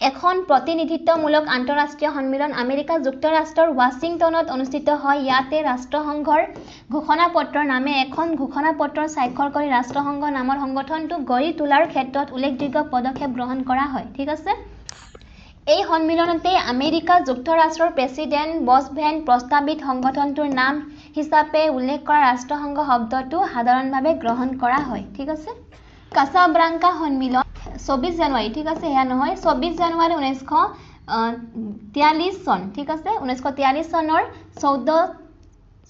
এখন প্ৰতিনিধিত্বমূলক আন্তঃৰাষ্ট্ৰীয় সন্মিলন আমেৰিকা যুক্তৰাষ্ট্ৰৰ ৱাশ্বিংটনত অনুষ্ঠিত হয় ইয়াতে ৰাষ্ট্ৰসংঘৰ ঘোষণা পত্ৰৰ নামে এখন ঘোষণা পত্ৰ স্বাক্ষৰ কৰি ৰাষ্ট্ৰসংঘ নামৰ সংগঠনটো গঢ়ি তোলাৰ ক্ষেত্ৰত উল্লেখযোগ্য পদক্ষেপ গ্ৰহণ কৰা হয় ঠিক আছে এই সন্মিলনতে আমেৰিকা যুক্তৰাষ্ট্ৰৰ প্ৰেসিডেন্ট বসভেন প্ৰস্তাৱিত সংগঠনটোৰ নাম হিচাপে উল্লেখ কৰা ৰাষ্ট্ৰসংঘ শব্দটো সাধাৰণভাৱে গ্ৰহণ কৰা হয় ঠিক আছে কাছাব্লাংকা সন্মিলন 24 জানুৱাৰী ঠিক আছে এয়া নহয় 24 জানুৱাৰী 1943 চন ঠিক আছে 1943 চনৰ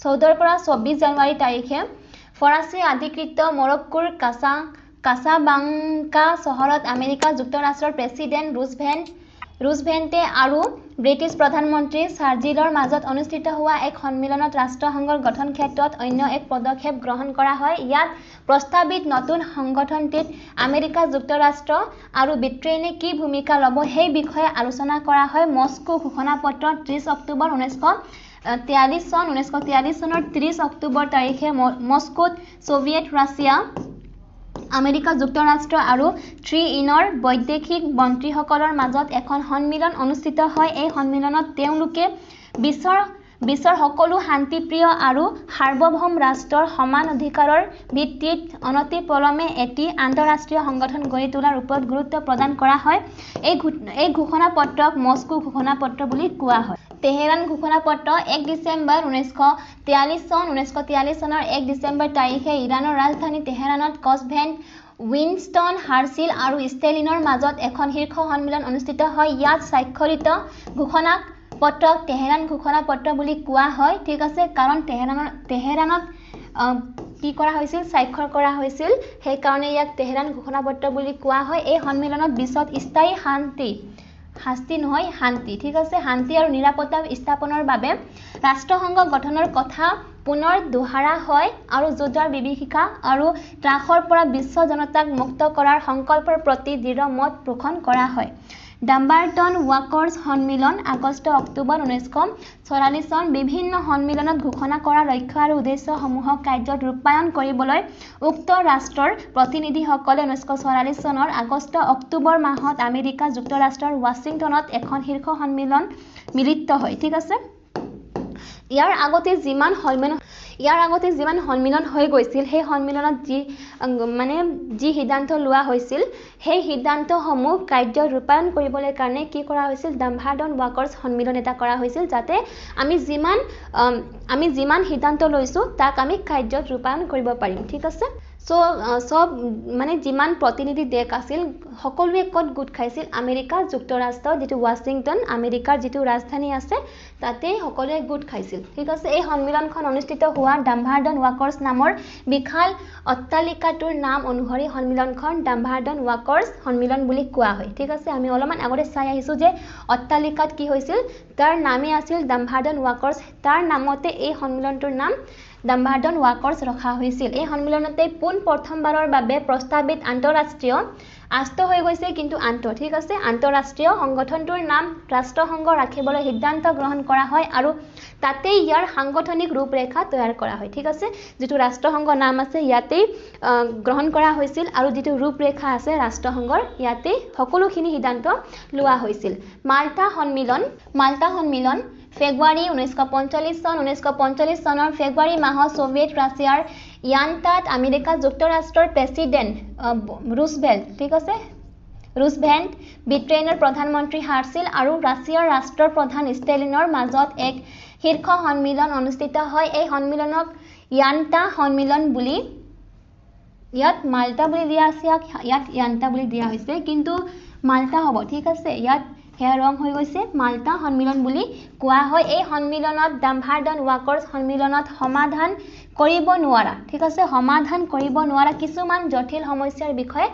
14 পৰা 24 জানুৱাৰী তাৰিখে ফৰাচী অধিকৃত মৰক্কোৰ কাছাব্লাংকা চহৰত আমেৰিকা যুক্তৰাষ্ট্ৰৰ প্ৰেসিডেন্ট ৰুজভেল্টে আৰু ব্ৰিটিছ প্ৰধানমন্ত্ৰী চাৰ্চিলৰ মাজত অনুষ্ঠিত হোৱা এক সন্মিলনত ৰাষ্ট্ৰসংঘৰ গঠন ক্ষেত্ৰত অন্য এক পদক্ষেপ গ্ৰহণ কৰা হয় ইয়াত প্ৰস্তাৱিত নতুন সংগঠনটিত আমেৰিকা যুক্তৰাষ্ট্ৰ আৰু ব্ৰিটেইনে কি ভূমিকা ল'ব সেই বিষয়ে আলোচনা কৰা হয় মস্কো ঘোষণা পত্ৰ 30 অক্টোবৰ 1943 চনৰ 30 অক্টোবৰ তাৰিখে মস্কোত সোভিয়েট ৰাছিয়া আমেৰিকা যুক্তৰাষ্ট্ৰ আৰু 3ইনৰ বৈদেশিক মন্ত্ৰীসকলৰ মাজত এখন সন্মিলন অনুষ্ঠিত হয় এই সন্মিলনত তেওঁলোকে বিশ্বৰ সকলো শান্তিপ্ৰিয় আৰু সাৰ্বভৌম ৰাষ্ট্ৰৰ সমান অধিকাৰৰ ভিত্তিত অনতিপলমে এটি আন্তঃৰাষ্ট্ৰীয় সংগঠন গঢ়ি তোলাৰ ওপৰত গুৰুত্ব প্ৰদান কৰা হয় এই ঘোষণা পত্ৰক মস্কো ঘোষণা পত্ৰ বুলি কোৱা হয় তেহৰান ঘোষণা পত্ৰ 1 ডিচেম্বৰ 1943 চনৰ 1 ডিচেম্বৰ তাৰিখে ইৰাণৰ ৰাজধানী তেহৰানত কছভেন্ট উইনষ্টন হাৰ্চিল আৰু ষ্টেলিনৰ মাজত এখন শীৰ্ষ সন্মিলন অনুষ্ঠিত হয় ইয়াত স্বাক্ষৰিত ঘোষণা পত্ৰক তেহৰান ঘোষণা পত্ৰ বুলি কোৱা হয় ঠিক আছে কাৰণ তেহৰানত কি কৰা হৈছিল স্বাক্ষৰ কৰা হৈছিল সেই কাৰণে ইয়াক তেহৰান ঘোষণা পত্ৰ বুলি কোৱা হয় এই সন্মিলনত বিশ্বত স্থায়ী শান্তি ঠিক আছে শান্তি আৰু নিৰাপত্তা স্থাপনৰ বাবে ৰাষ্ট্ৰসংঘ গঠনৰ কথা পুনৰ দোহাৰা হয় আৰু যুদ্ধৰ বিভীষিকা আৰু ত্ৰাসৰ পৰা বিশ্ব জনতাক মুক্ত কৰাৰ সংকল্পৰ প্ৰতি দৃঢ় মত পোষণ কৰা হয় ডাম্বাৰটন ৱাকাৰ্ছ সন্মিলন আগষ্ট অক্টোবৰ 1944 চন বিভিন্ন সন্মিলনত ঘোষণা কৰা লক্ষ্য আৰু উদ্দেশ্যসমূহক কাৰ্যত ৰূপায়ণ কৰিবলৈ উক্ত ৰাষ্ট্ৰৰ প্ৰতিনিধিসকলে 1944 চনৰ আগষ্ট অক্টোবৰ মাহত আমেৰিকা যুক্তৰাষ্ট্ৰৰ ৱাশ্বিংটনত এখন শীৰ্ষ সন্মিলন মিলিত হয় ঠিক আছে ইয়াৰ আগতে যিমান সন্মিলন হৈ গৈছিল সেই সন্মিলনত যি সিদ্ধান্ত লোৱা হৈছিল সেই সিদ্ধান্তসমূহ কাৰ্যত ৰূপায়ণ কৰিবলৈ কাৰণে কি কৰা হৈছিল ডাম্বাৰটন ৱাকাৰ্ছ সন্মিলন এটা কৰা হৈছিল যাতে আমি যিমান সিদ্ধান্ত লৈছো তাক আমি কাৰ্যত ৰূপায়ণ কৰিব পাৰিম ঠিক আছে সব যিমান প্ৰতিনিধি দেশ আছিল সকলোৱে কত গোট খাইছিল আমেৰিকা যুক্তৰাষ্ট্ৰ যেটো ৱাশ্বিংটন আমেৰিকাৰ যেটো ৰাজধানী আছে তাতে সকলোৱে গোট খাইছিল ঠিক আছে এই সন্মিলনখন অনুষ্ঠিত হোৱা ডাম্বাৰটন ৱাকাৰ্ছ নামৰ বিশাল অট্টালিকাটোৰ নাম অনুসৰি সন্মিলনখন ডাম্বাৰটন ৱাকাৰ্ছ সন্মিলন বুলি কোৱা হয় ঠিক আছে আমি অলপমান আগতে চাই আহিছো যে অট্টালিকাত কি হৈছিল তাৰ নামে আছিল ডাম্বাৰটন ৱাকাৰ্ছ তাৰ নামতে এই সন্মিলনটোৰ নাম ডাম্বাৰটন ৱাকাৰ্ছ ৰখা হৈছিল এই সন্মিলনতে প্ৰথমবাৰৰ বাবে প্ৰস্তাৱিত আন্তঃৰাষ্ট্ৰীয় হৈ গৈছে কিন্তু ঠিক আছে আন্তঃৰাষ্ট্ৰীয় সংগঠনটোৰ নাম ৰাষ্ট্ৰসংঘ ৰাখিবলৈ সিদ্ধান্ত গ্ৰহণ কৰা হয় আৰু তাতে ইয়াৰ সাংগঠনিক ৰূপৰেখা তৈয়াৰ কৰা হয় ঠিক আছে যেটো ৰাষ্ট্ৰসংঘ নাম আছে ইয়াতে গ্ৰহণ কৰা হৈছিল আৰু যেটো ৰূপৰেখা আছে ৰাষ্ট্ৰসংঘৰ ইয়াতে সকলোখিনি সিদ্ধান্ত লোৱা হৈছিল মাল্টা সন্মিলন ফেব্ৰুৱাৰী 1945 চনৰ ফেব্ৰুৱাৰী মাহত সোভিয়েট ৰাছিয়াৰ ইয়াল্টাত আমেৰিকা যুক্তৰাষ্ট্ৰৰ প্ৰেসিডেন্ট ৰুজভেল্ট ঠিক আছে ৰুজভেল্ট ব্ৰিটেইনৰ প্ৰধানমন্ত্ৰী হাৰ্চিল আৰু ৰাছিয়াৰ ৰাষ্ট্ৰপ্ৰধান ষ্টেলিনৰ মাজত এক শীৰ্ষ সন্মিলন অনুষ্ঠিত হয় এই সন্মিলনক ইয়াল্টা সন্মিলন বুলি ইয়াত মাল্টা বুলি দিয়া আছে ইয়াত ইয়াল্টা বুলি দিয়া হৈছে কিন্তু মাল্টা হ'ব ঠিক আছে ইয়াত হেয়া ৰং হৈ গৈছে মাল্টা সন্মিলন বুলি কোৱা হয় এই সন্মিলনত ডাম্বাৰটন ৱাকাৰ্ছ সন্মিলনত সমাধান কৰিব নোৱাৰা কিছুমান জটিল সমস্যাৰ বিষয়ে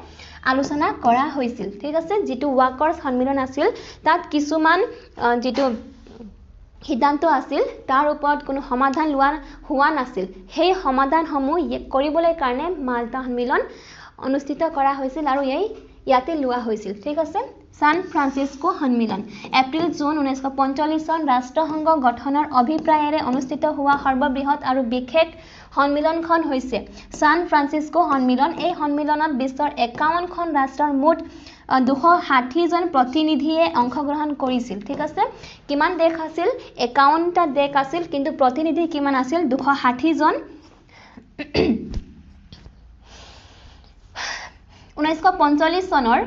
আলোচনা কৰা হৈছিল ঠিক আছে যেটো ৱাকাৰ্ছ সন্মিলন আছিল তাত কিছুমান যেটো সিদ্ধান্ত আছিল তাৰ ওপৰত কোনো সমাধান হোৱা নাছিল সেই সমাধানসমূহ কৰিবলৈ কাৰণে মাল্টা সন্মিলন অনুষ্ঠিত কৰা হৈছিল আৰু ইয়াতে লোৱা হৈছিল ঠিক আছে সান ফ্ৰান্সিস্কো সন্মিলন এপ্ৰিল জুন 1945 চন ৰাষ্ট্ৰসংঘ গঠনৰ অভিপ্ৰায়েৰে অনুষ্ঠিত হোৱা সৰ্ববৃহৎ আৰু বিশেষ সন্মিলনখন হৈছে সান ফ্ৰান্সিস্কো সন্মিলন এই সন্মিলনত বিশ্বৰ 51 খন ৰাষ্ট্ৰৰ মুঠ 260 জন প্ৰতিনিধিয়ে অংশগ্ৰহণ কৰিছিল ঠিক আছে কিমান দেশ আছিল 51টা দেশ আছিল কিন্তু প্ৰতিনিধি কিমান আছিল 260 জন 1945 চনৰ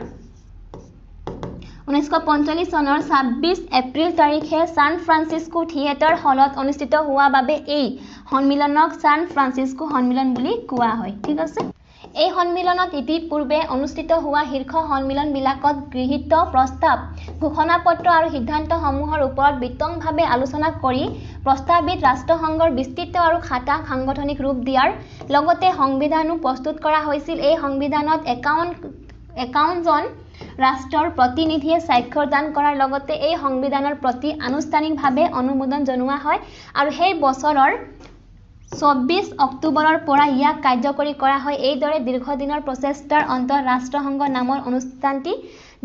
26 এপ্ৰিল তাৰিখে সান ফ্ৰান্সিস্কো থিয়েটাৰ হলত অনুষ্ঠিত হোৱা বাবে এই সন্মিলনক সান ফ্ৰান্সিস্কো সন্মিলন বুলি কোৱা হয় ঠিক আছে এই সন্মিলনত ইতিপূৰ্বে অনুষ্ঠিত হোৱা শীৰ্ষ সন্মিলনবিলাকত গৃহীত প্ৰস্তাৱ ঘোষণাপত্ৰ আৰু সিদ্ধান্তসমূহৰ ওপৰত বিতংভাৱে আলোচনা কৰি প্ৰস্তাৱিত ৰাষ্ট্ৰসংঘৰ বিস্তৃত আৰু খাটা সাংগঠনিক ৰূপ দিয়াৰ লগতে সংবিধানো প্ৰস্তুত কৰা হৈছিল এই সংবিধানত 51 জন ৰাষ্ট্ৰৰ প্ৰতিনিধিয়ে স্বাক্ষৰ দান কৰাৰ লগতে এই সংবিধানৰ প্ৰতি আনুষ্ঠানিকভাৱে অনুমোদন জনোৱা হয় আৰু সেই বছৰৰ 24 অক্টোবৰৰ পৰা ইয়াক কাৰ্যকৰী কৰা হয় এইদৰে দীৰ্ঘদিনৰ প্ৰচেষ্টাৰ অন্তত ৰাষ্ট্ৰসংঘ নামৰ অনুষ্ঠানটি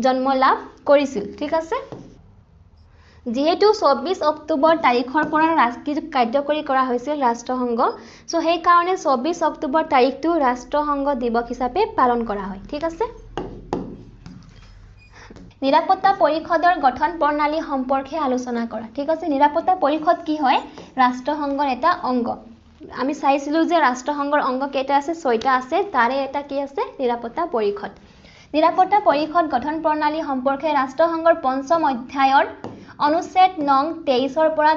জন্ম লাভ কৰিছিল ঠিক আছে যেহেতু 24 অক্টোবৰ তাৰিখৰ পৰা ৰাষ্ট্ৰীয় কাৰ্যকৰী কৰা হৈছিল ৰাষ্ট্ৰসংঘ সো সেই কাৰণে 24 অক্টোবৰ তাৰিখটো ৰাষ্ট্ৰসংঘ দিৱস হিচাপে পালন কৰা হয় ঠিক আছে নিৰাপত্তা পৰিষদৰ গঠন প্ৰণালী সম্পৰ্কে আলোচনা কৰা ঠিক আছে নিৰাপত্তা পৰিষদ কি হয় ৰাষ্ট্ৰসংঘৰ এটা অংগ আমি চাইছিলো যে ৰাষ্ট্ৰসংঘৰ অংগ কেইটা আছে 6টা আছে তাৰে এটা কি আছে নিৰাপত্তা পৰিষদ গঠন প্ৰণালী সম্পৰ্কে ৰাষ্ট্ৰসংঘৰ পঞ্চম অধ্যায়ৰ অনুচ্ছেদ নং 23 পৰা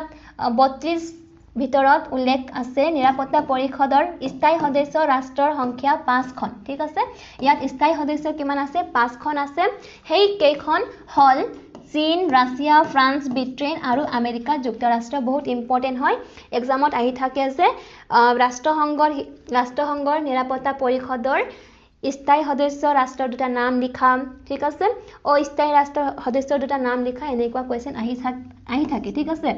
32 ভিতৰত উল্লেখ আছে নিৰাপত্তা পৰিষদৰ স্থায়ী সদস্য ৰাষ্ট্ৰৰ সংখ্যা 5 খন ঠিক আছে ইয়াত স্থায়ী সদস্য কিমান আছে 5 খন আছে সেই কেইখন হল চীন ৰাছিয়া ফ্ৰান্স ব্ৰিটেইন আৰু আমেৰিকা যুক্তৰাষ্ট্ৰ বহুত ইম্পৰ্টেন্ট হয় এক্সামত আহি থাকে যে ৰাষ্ট্ৰসংঘৰ নিৰাপত্তা পৰিষদৰ স্থায়ী সদস্য ৰাষ্ট্ৰৰ দুটা নাম লিখা ঠিক আছে অস্থায়ী ৰাষ্ট্ৰ সদস্যৰ দুটা নাম লিখা এনেকুৱা কোৱেশ্চন আহি থাকে ঠিক আছে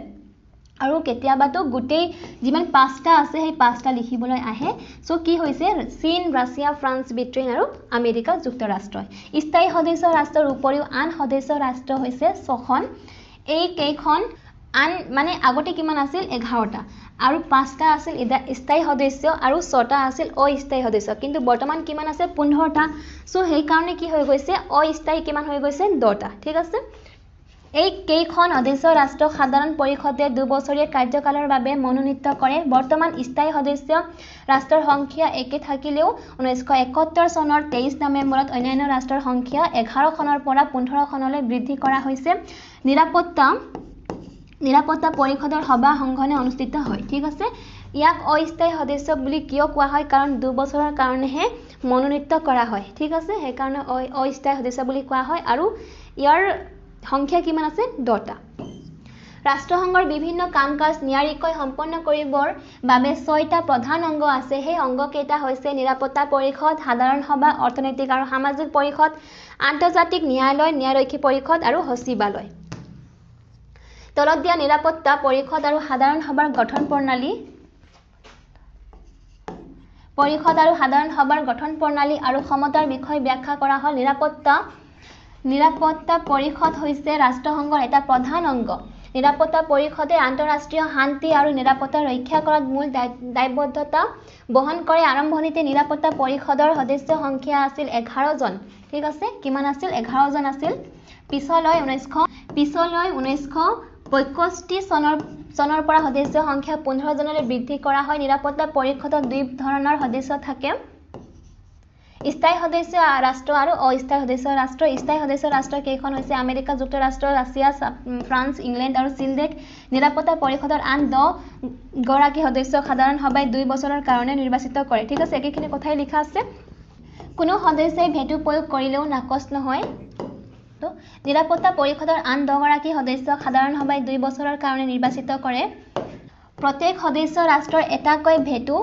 আৰু কেতিয়াবাটো গুটেই যিমান 5টা আছে সেই 5টা লিখিবলৈ আহে সো কি হৈছে চীন ৰাছিয়া ফ্ৰান্স ব্ৰিটেইন আৰু আমেৰিকা যুক্তৰাষ্ট্ৰ স্থায়ী সদস্য ৰাষ্ট্ৰৰ উপৰিও আন সদস্য ৰাষ্ট্ৰ হৈছে 6খন এই কেইখন আন মানে আগতে কিমান আছিল 11টা আৰু 5টা আছিল স্থায়ী সদস্য আৰু 6টা আছিল অস্থায়ী সদস্য কিন্তু বৰ্তমান কিমান আছে 15টা সো সেই কাৰণে কি হৈ গৈছে অস্থায়ী কিমান হৈ গৈছে 10টা ঠিক আছে এই কেইখন সদস্য ৰাষ্ট্ৰ সাধাৰণ পৰিষদে 2 বছৰীয়া কাৰ্যকালৰ বাবে মনোনীত কৰে বৰ্তমান স্থায়ী সদস্য ৰাষ্ট্ৰৰ সংখ্যা একে থাকিলেও 1971 চনৰ 23 নৱেম্বৰত অন্যান্য ৰাষ্ট্ৰৰ সংখ্যা 11 খনৰ পৰা 15 খনলৈ বৃদ্ধি কৰা হৈছে নিৰাপত্তা পৰিষদৰ সভা সংঘনে অনুষ্ঠিত হয় ঠিক আছে ইয়াক অস্থায়ী সদস্য বুলি কিয় কোৱা হয় কাৰণ 2 বছৰৰ কাৰণেহে মনোনীত কৰা হয় ঠিক আছে সেই কাৰণে অস্থায়ী সদস্য বুলি কোৱা হয় আৰু ইয়াৰ সংখ্যা কিমান আছে 10টা ৰাষ্ট্ৰসংঘৰ বিভিন্ন কাম-কাজ নিয়াৰিকৈ সম্পন্ন কৰিবৰ বাবে 6টা প্ৰধান অংগ আছে সেই অংগ কেইটা হৈছে নিৰাপত্তা পৰিষদ সাধাৰণ সভা অৰ্থনৈতিক আৰু সামাজিক পৰিষদ আন্তৰ্জাতিক ন্যায়ালয় ন্যায়ৰক্ষী পৰিষদ আৰু সচিবালয় তলত দিয়া নিৰাপত্তা পৰিষদ আৰু সাধাৰণ সভাৰ গঠন প্ৰণালী আৰু ক্ষমতাৰ বিষয়ে ব্যাখ্যা কৰা হ'ল নিৰাপত্তা পৰিষদ হৈছে ৰাষ্ট্ৰসংঘৰ এটা প্ৰধান অংগ নিৰাপত্তা পৰিষদে আন্তঃৰাষ্ট্ৰীয় শান্তি আৰু নিৰাপত্তা ৰক্ষা কৰাত মূল দায়বদ্ধতা বহন কৰে আৰম্ভণিতে নিৰাপত্তা পৰিষদৰ সদস্য সংখ্যা আছিল 11 জন ঠিক আছে কিমান আছিল 11 জন আছিল পিছলৈ 1965 চনৰ পৰা সদস্য সংখ্যা 15 জনলৈ বৃদ্ধি কৰা হয় নিৰাপত্তা পৰিষদত দুই ধৰণৰ সদস্য থাকে স্থায়ী সদস্য ৰাষ্ট্ৰ আৰু অস্থায়ী সদস্য ৰাষ্ট্ৰ স্থায়ী সদস্য ৰাষ্ট্ৰ কেইখন হৈছে আমেৰিকা যুক্তৰাষ্ট্ৰ ৰাছিয়া ফ্ৰান্স ইংলেণ্ড আৰু চীন দেশ নিৰাপত্তা পৰিষদৰ আন 10 গৰাকী সদস্য সাধাৰণ সভাই 2 বছৰৰ কাৰণে নিৰ্বাচিত কৰে ঠিক আছে একেখিনি কথাই লিখা আছে কোনো সদস্যই ভেটো প্ৰয়োগ কৰিলেও নাকচ নহয় তো নিৰাপত্তা পৰিষদৰ আন 10 গৰাকী সদস্য সাধাৰণ সভাই 2 বছৰৰ কাৰণে নিৰ্বাচিত কৰে প্ৰত্যেক সদস্য ৰাষ্ট্ৰৰ এটাকৈ ভেটো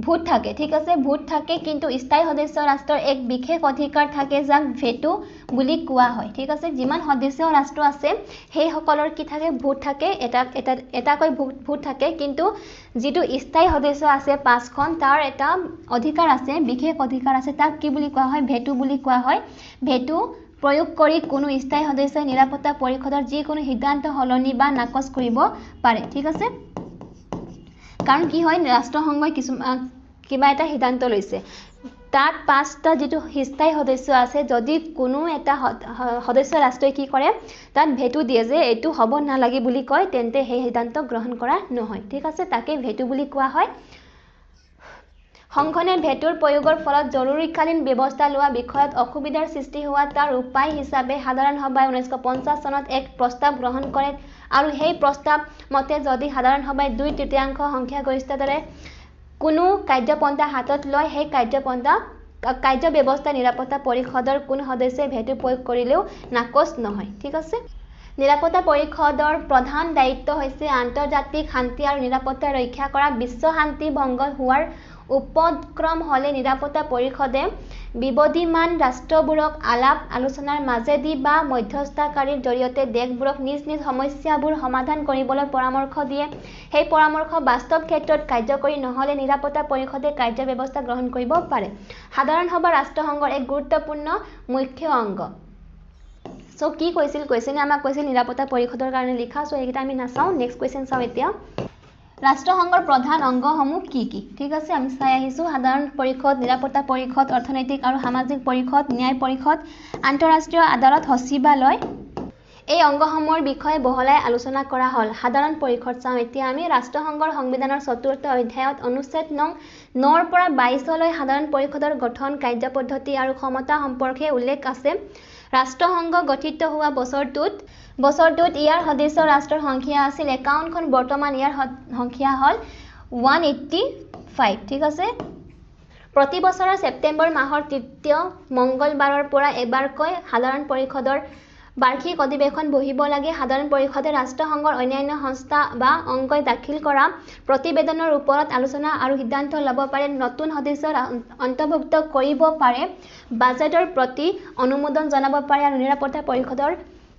ভোট থাকে ঠিক আছে ভোট থাকে কিন্তু স্থায়ী সদস্য ৰাষ্ট্ৰৰ এক বিশেষ অধিকাৰ থাকে যাক ভেটো বুলি কোৱা হয় ঠিক আছে যিমান সদস্য ৰাষ্ট্ৰ আছে সেই সকলৰ কি থাকে ভোট থাকে এটাকৈ ভোট থাকে কিন্তু যেটো স্থায়ী সদস্য আছে 5 খন তাৰ এটা অধিকাৰ আছে বিশেষ অধিকাৰ আছে তাক কি বুলি কোৱা হয় ভেটো বুলি কোৱা হয় ভেটো প্ৰয়োগ কৰি কোনো স্থায়ী সদস্যই নিৰাপত্তা পৰিষদৰ যিকোনো সিদ্ধান্ত সলনি বা নাকচ কৰিব পাৰে ঠিক আছে কাৰণ কি হয় ৰাষ্ট্ৰসংঘই কিবা এটা সিদ্ধান্ত লৈছে তাত পাঁচটা যেটো স্থায়ী সদস্য আছে যদি কোনো এটা সদস্য ৰাষ্ট্ৰই কি কৰে তাত ভেটো দিয়ে যে এটো হ'ব নালাগে বুলি কয় তেন্তে সেই সিদ্ধান্ত গ্ৰহণ কৰা নহয় ঠিক আছে তাকে ভেটো বুলি কোৱা হয় সংঘনে ভেটোৰ প্ৰয়োগৰ ফলত জৰুৰীকালীন ব্যৱস্থা লোৱা বিষয়ত অসুবিধাৰ সৃষ্টি হোৱা তাৰ উপায় হিচাপে সাধাৰণ সভাই 1950 চনত এক প্ৰস্তাৱ গ্ৰহণ কৰে আৰু সেই প্ৰস্তাৱ মতে যদি সাধাৰণ সভাই 2/3 সংখ্যাগৰিষ্ঠতাৰে কোনো কাৰ্যপন্থা হাতত লয় সেই কাৰ্য ব্যৱস্থা নিৰাপত্তা পৰিষদৰ কোনো সদস্যই ভেটো প্ৰয়োগ কৰিলেও নাকচ নহয় ঠিক আছে নিৰাপত্তা পৰিষদৰ প্ৰধান দায়িত্ব হৈছে আন্তৰ্জাতিক শান্তি আৰু নিৰাপত্তা ৰক্ষা কৰা বিশ্ব শান্তি ভংগ হোৱাৰ উপক্ৰম হলে নিৰাপত্তা পৰিষদে বিবদীমান ৰাষ্ট্ৰবোৰক আলাপ আলোচনাৰ মাজেদি বা মধ্যস্থতাকাৰীৰ জৰিয়তে দেশবোৰক নিজ নিজ সমস্যাবোৰ সমাধান কৰিবলৈ পৰামৰ্শ দিয়ে সেই পৰামৰ্শ বাস্তৱ ক্ষেত্ৰত কাৰ্যকৰী নহলে নিৰাপত্তা পৰিষদে কাৰ্য ব্যৱস্থা গ্ৰহণ কৰিব পাৰে সাধাৰণ সভা ৰাষ্ট্ৰসংঘৰ এক গুৰুত্বপূৰ্ণ মুখ্য অংগ সো কি কৈছিল কোৱেশ্চনে আমাক কৈছিল নিৰাপত্তা পৰিষদৰ কাৰণে লিখা সো এইটা আমি নাচাও নেক্সট কোৱেশ্চন চাও এতিয়া ৰাষ্ট্ৰসংঘৰ প্ৰধান অংগসমূহ কি কি ঠিক আছে আমি চাই আহিছো সাধাৰণ পৰিষদ নিৰাপত্তা পৰিষদ অৰ্থনৈতিক আৰু সামাজিক পৰিষদ ন্যায় পৰিষদ আন্তঃৰাষ্ট্ৰীয় আদালত সচিবালয় এই অংগসমূহৰ বিষয়ে বহলাই আলোচনা কৰা হল সাধাৰণ পৰিষদ চাও এতিয়া আমি ৰাষ্ট্ৰসংঘৰ সংবিধানৰ ৪ৰ্থ অধ্যায়ত অনুচ্ছেদ নং ৯ পৰা ২২ লৈ সাধাৰণ পৰিষদৰ গঠন কাৰ্যপদ্ধতি আৰু ক্ষমতা সম্পৰ্কে উল্লেখ আছে ৰাষ্ট্ৰসংঘ গঠিত হোৱা বছৰটোত ইয়াৰ সদস্য ৰাষ্ট্ৰৰ সংখ্যা আছিল 51 খন বৰ্তমান ইয়াৰ সংখ্যা হল 185 ঠিক আছে প্ৰতি বছৰৰ ছেপ্টেম্বৰ মাহৰ ৩য় মঙ্গলবাৰৰ পৰা এবাৰকৈ সাধাৰণ পৰিষদৰ বাৰ্ষিক অধিৱেশন বহিব লাগে সাধাৰণ পৰিষদে ৰাষ্ট্ৰসংঘৰ অন্যান্য সংস্থা বা অংগই দাখিল কৰা প্ৰতিবেদনৰ ওপৰত আলোচনা আৰু সিদ্ধান্ত ল'ব পাৰে নতুন সদস্য অন্তৰ্ভুক্ত কৰিব পাৰে বাজেটৰ প্ৰতি অনুমোদন জনাব পাৰে আৰু নিৰাপত্তা পৰিষদৰ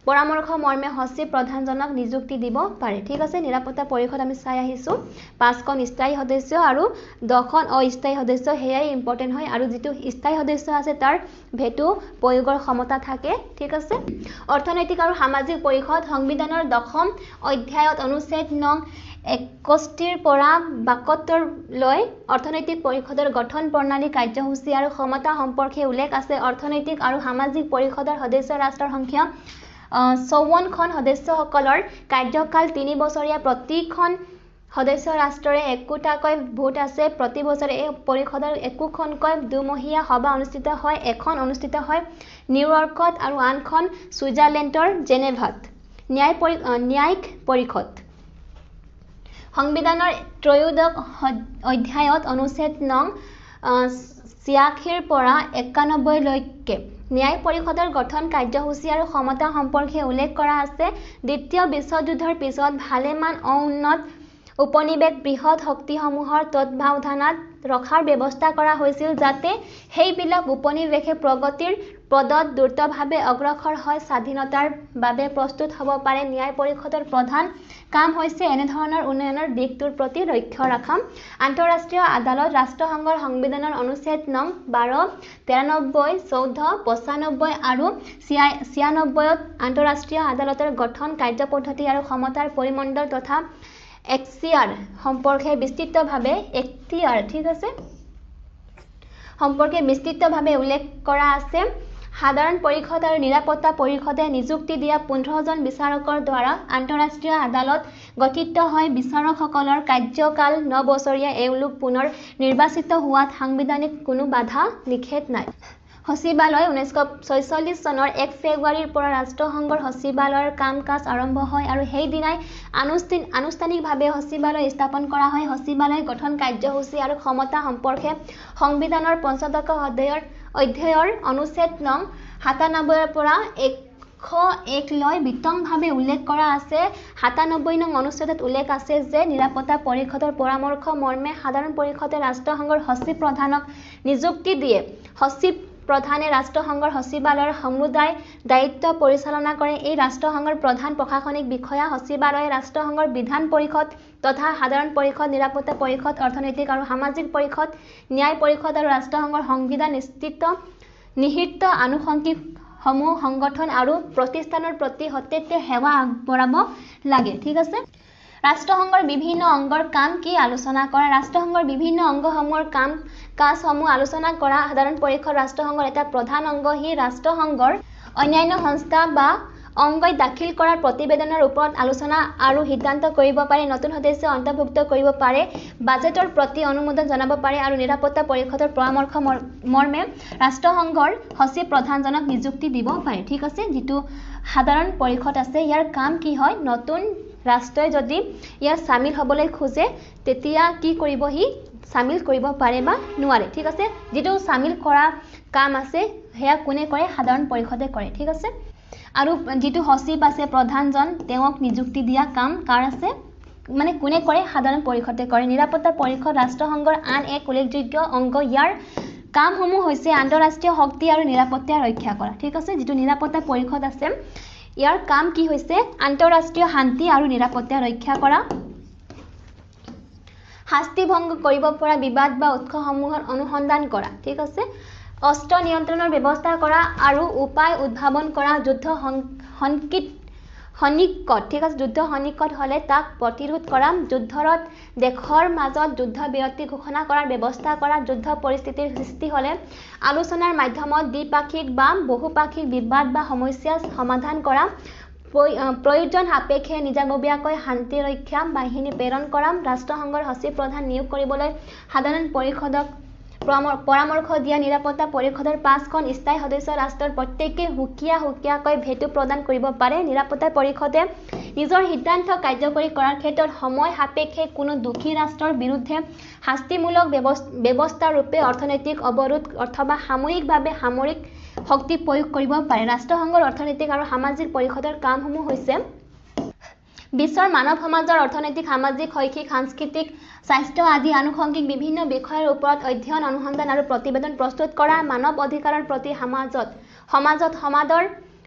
পৰামৰ্শ মৰ্মে সচিব প্ৰধানজনক নিযুক্তি দিব পাৰে ঠিক আছে নিৰাপত্তা পৰিষদ আমি চাই আহিছো 5খন স্থায়ী সদস্য আৰু 10খন অস্থায়ী সদস্য হেয়াই ইম্পৰ্টেন্ট হয় আৰু যেটো স্থায়ী সদস্য আছে তাৰ ভেটো প্ৰয়োগৰ ক্ষমতা থাকে ঠিক আছে অৰ্থনৈতিক আৰু সামাজিক পৰিষদ সংবিধানৰ 10ম অধ্যায়ত অনুচ্ছেদ নং 61 পৰা 72 লৈ অৰ্থনৈতিক পৰিষদৰ গঠন প্ৰণালী কাৰ্যসূচী আৰু ক্ষমতা সম্পৰ্কে উল্লেখ আছে অৰ্থনৈতিক আৰু সামাজিক পৰিষদৰ সদস্য ৰাষ্ট্ৰৰ সংখ্যা 54খন সদস্যসকলৰ কাৰ্যকাল 3 বছৰীয়া প্ৰতিখন সদস্য ৰাষ্ট্ৰৰে একোটাকৈ ভোট আছে প্ৰতি বছৰে এই পৰিষদৰ একোখনকৈ দুমহীয়া সভা অনুষ্ঠিত হয় এখন অনুষ্ঠিত হয় নিউয়ৰ্কত আৰু আনখন সুইজাৰলেণ্ডৰ জেনেভাত ন্যায়িক পৰিষদ সংবিধানৰ 'ত্ৰয়োদশ অধ্যায়ত অনুচ্ছেদ নং 86 পৰা 91 লৈকে ন্যায় পৰিষদৰ গঠন কাৰ্যসূচী আৰু ক্ষমতা সম্পৰ্কে উল্লেখ কৰা আছে দ্বিতীয় বিশ্বযুদ্ধৰ পিছত ভালেমান অউন্নত উপনিবেশ বৃহৎ শক্তিসমূহৰ তত্ত্বাৱধানত ৰখাৰ ব্যৱস্থা কৰা হৈছিল যাতে সেইবিলাক উপনিবেশে প্ৰগতিৰ পদত দ্ৰুতভাৱে অগ্ৰসৰ হয় স্বাধীনতাৰ বাবে প্ৰস্তুত হ'ব পাৰে ন্যায় পৰিষদৰ প্ৰধান কাম হৈছে এনে ধৰণৰ উন্নয়নৰ দিশটোৰ প্ৰতি লক্ষ্য ৰাখা আন্তঃৰাষ্ট্ৰীয় আদালত ৰাষ্ট্ৰসংঘৰ সংবিধানৰ অনুচ্ছেদ নং 12 93 14 95 আৰু 96ত আন্তঃৰাষ্ট্ৰীয় আদালতৰ গঠন কাৰ্যপদ্ধতি আৰু ক্ষমতাৰ পৰিমণ্ডল তথা এখতিয়াৰ সম্পৰ্কে বিস্তৃতভাৱে উল্লেখ কৰা আছে সাধাৰণ পৰিষদ আৰু নিৰাপত্তা পৰিষদে নিযুক্তি দিয়া 15 জন বিচাৰকৰ দ্বাৰা আন্তঃৰাষ্ট্ৰীয় আদালত গঠিত হয় বিচাৰকসকলৰ কাৰ্যকাল 9 বছৰীয়া এওঁলোক পুনৰ নিৰ্বাচিত হোৱাত সাংবিধানিক কোনো বাধা নিষেধ নাই সচিবালয় 1946 চনৰ 1 ফেব্ৰুৱাৰীৰ পৰা ৰাষ্ট্ৰসংঘৰ সচিবালয়ৰ কাম-কাজ আৰম্ভ হয় আৰু সেই দিনাই আনুষ্ঠানিকভাৱে সচিবালয় স্থাপন কৰা হয় সচিবালয় গঠন কাৰ্যসূচী আৰু ক্ষমতা সম্পৰ্কে সংবিধানৰ 75 অধ্যায়ৰ অনুচ্ছেদ নং 97 পৰা 101 লৈ বিতংভাৱে উল্লেখ কৰা আছে 97 নং অনুচ্ছেদত উল্লেখ আছে যে নিৰাপত্তা পৰিষদৰ পৰামৰ্শ মৰ্মে সাধাৰণ পৰিষদে ৰাষ্ট্ৰসংঘৰ সচিব প্ৰধানক নিযুক্তি দিয়ে সচিব প্ৰধানে ৰাষ্ট্ৰসংঘৰ সচিবালয়ৰ সমুদায় দায়িত্ব পৰিচালনা কৰে এই ৰাষ্ট্ৰসংঘৰ প্ৰধান প্ৰশাসনিক বিষয়া সচিবালয়ে ৰাষ্ট্ৰসংঘৰ বিধান পৰিষদ তথা সাধাৰণ পৰিষদ নিৰাপত্তা পৰিষদ অৰ্থনৈতিক আৰু সামাজিক পৰিষদ ন্যায় পৰিষদ আৰু ৰাষ্ট্ৰসংঘৰ সংবিধান নিহিত আনুষংগিক সমূহ সংগঠন আৰু প্ৰতিষ্ঠানৰ প্ৰতি সতেতে সেৱা আগবঢ়াব লাগে ঠিক আছে ৰাষ্ট্ৰসংঘৰ বিভিন্ন অংগৰ কাম কি আলোচনা কৰা ৰাষ্ট্ৰসংঘৰ বিভিন্ন অংগসমূহৰ কাম কাজসমূহ আলোচনা কৰা সাধাৰণ পৰিষদ ৰাষ্ট্ৰসংঘৰ এটা প্ৰধান অংগ হি ৰাষ্ট্ৰসংঘৰ অন্যান্য সংস্থা বা অংগই দাখিল কৰাৰ প্ৰতিবেদনৰ ওপৰত আলোচনা আৰু সিদ্ধান্ত কৰিব পাৰে নতুন সদস্য অন্তৰ্ভুক্ত কৰিব পাৰে বাজেটৰ প্ৰতি অনুমোদন জনাব পাৰে আৰু নিৰাপত্তা পৰিষদৰ পৰামৰ্শ মৰ্মে ৰাষ্ট্ৰসংঘৰ সচিব প্ৰধানজনক নিযুক্তি দিব পাৰে ঠিক আছে যেটো সাধাৰণ পৰিষদ আছে ইয়াৰ কাম কি হয় নতুন ৰাষ্ট্ৰই যদি ইয়াত সামিল হ'বলৈ খোজে তেতিয়া কি কৰিব হি সামিল কৰিব পাৰে বা নোৱাৰে ঠিক আছে যেটো সামিল কৰা কাম আছে হেয়া কোনে কৰে সাধাৰণ পৰিষদে কৰে ঠিক আছে আৰু যেটো সচিব আছে প্ৰধানজন তেওঁক নিযুক্তি দিয়া কাম কাৰ আছে মানে কোনে কৰে সাধাৰণ পৰিষদে কৰে নিৰাপত্তা পৰিষদ ৰাষ্ট্ৰসংঘৰ আন এক উল্লেখযোগ্য অংগ ইয়াৰ কামসমূহ হৈছে আন্তঃৰাষ্ট্ৰীয় শক্তি আৰু নিৰাপত্তা ৰক্ষা কৰা ঠিক আছে যেটো নিৰাপত্তা পৰিষদ আছে ইয়াৰ কাম কি হৈছে আন্তঃৰাষ্ট্ৰীয় শান্তি আৰু নিৰাপত্তা ৰক্ষা কৰা শাস্তি ভংগ কৰিব পৰা বিবাদ বা উৎসসমূহৰ অনুসন্ধান কৰা ঠিক আছে অস্ত্ৰ নিয়ন্ত্ৰণৰ ব্যৱস্থা কৰা আৰু উপায় উদ্ভাৱন কৰা যুদ্ধ সন্নিকট ঠিক আছে যুদ্ধ সন্নিকট হলে তাক প্ৰতিৰোধ কৰা যুদ্ধৰত দেশৰ মাজত যুদ্ধ বিৰতি ঘোষণা কৰাৰ ব্যৱস্থা কৰা যুদ্ধ পৰিস্থিতিৰ সৃষ্টি হলে আলোচনাৰ মাধ্যমত দ্বিপাক্ষিক বা বহুপাক্ষিক বিবাদ বা সমস্যা সমাধান কৰা প্ৰয়োজন সাপেক্ষে নিজাববীয়াকৈ শান্তি ৰক্ষা বাহিনী প্ৰেৰণ কৰা ৰাষ্ট্ৰসংঘৰ সচিব প্ৰধান নিয়োগ কৰিবলৈ সাধাৰণ পৰিষদক পৰামৰ্শ দিয়া নিৰাপত্তা পৰিষদৰ 5খন স্থায়ী সদস্য ৰাষ্ট্ৰৰ প্ৰত্যেককে হুকিয়াকৈ ভেটো প্ৰদান কৰিব পাৰে নিৰাপত্তা পৰিষদে নিজৰ সিদ্ধান্ত কাৰ্যকৰী কৰাৰ ক্ষেত্ৰত সময় সাপেক্ষে কোনো দুখী ৰাষ্ট্ৰৰ বিৰুদ্ধে শাস্তিমূলক ব্যৱস্থা ৰূপে অৰ্থনৈতিক অৱৰোধ অথবা সাময়িকভাৱে সামৰিক শক্তি প্ৰয়োগ কৰিব পাৰে ৰাষ্ট্ৰসংঘৰ অৰ্থনৈতিক আৰু সামাজিক পৰিষদৰ কামসমূহ হৈছে বিশ্বৰ মানৱ সমাজৰ অৰ্থনৈতিক সামাজিক শৈক্ষিক সাংস্কৃতিক স্বাস্থ্য আদি আনুষংগিক বিভিন্ন বিষয়ৰ ওপৰত অধ্যয়ন অনুসন্ধান আৰু প্ৰতিবেদন প্ৰস্তুত কৰা মানৱ অধিকাৰৰ প্ৰতি সমাজত সমাদৰ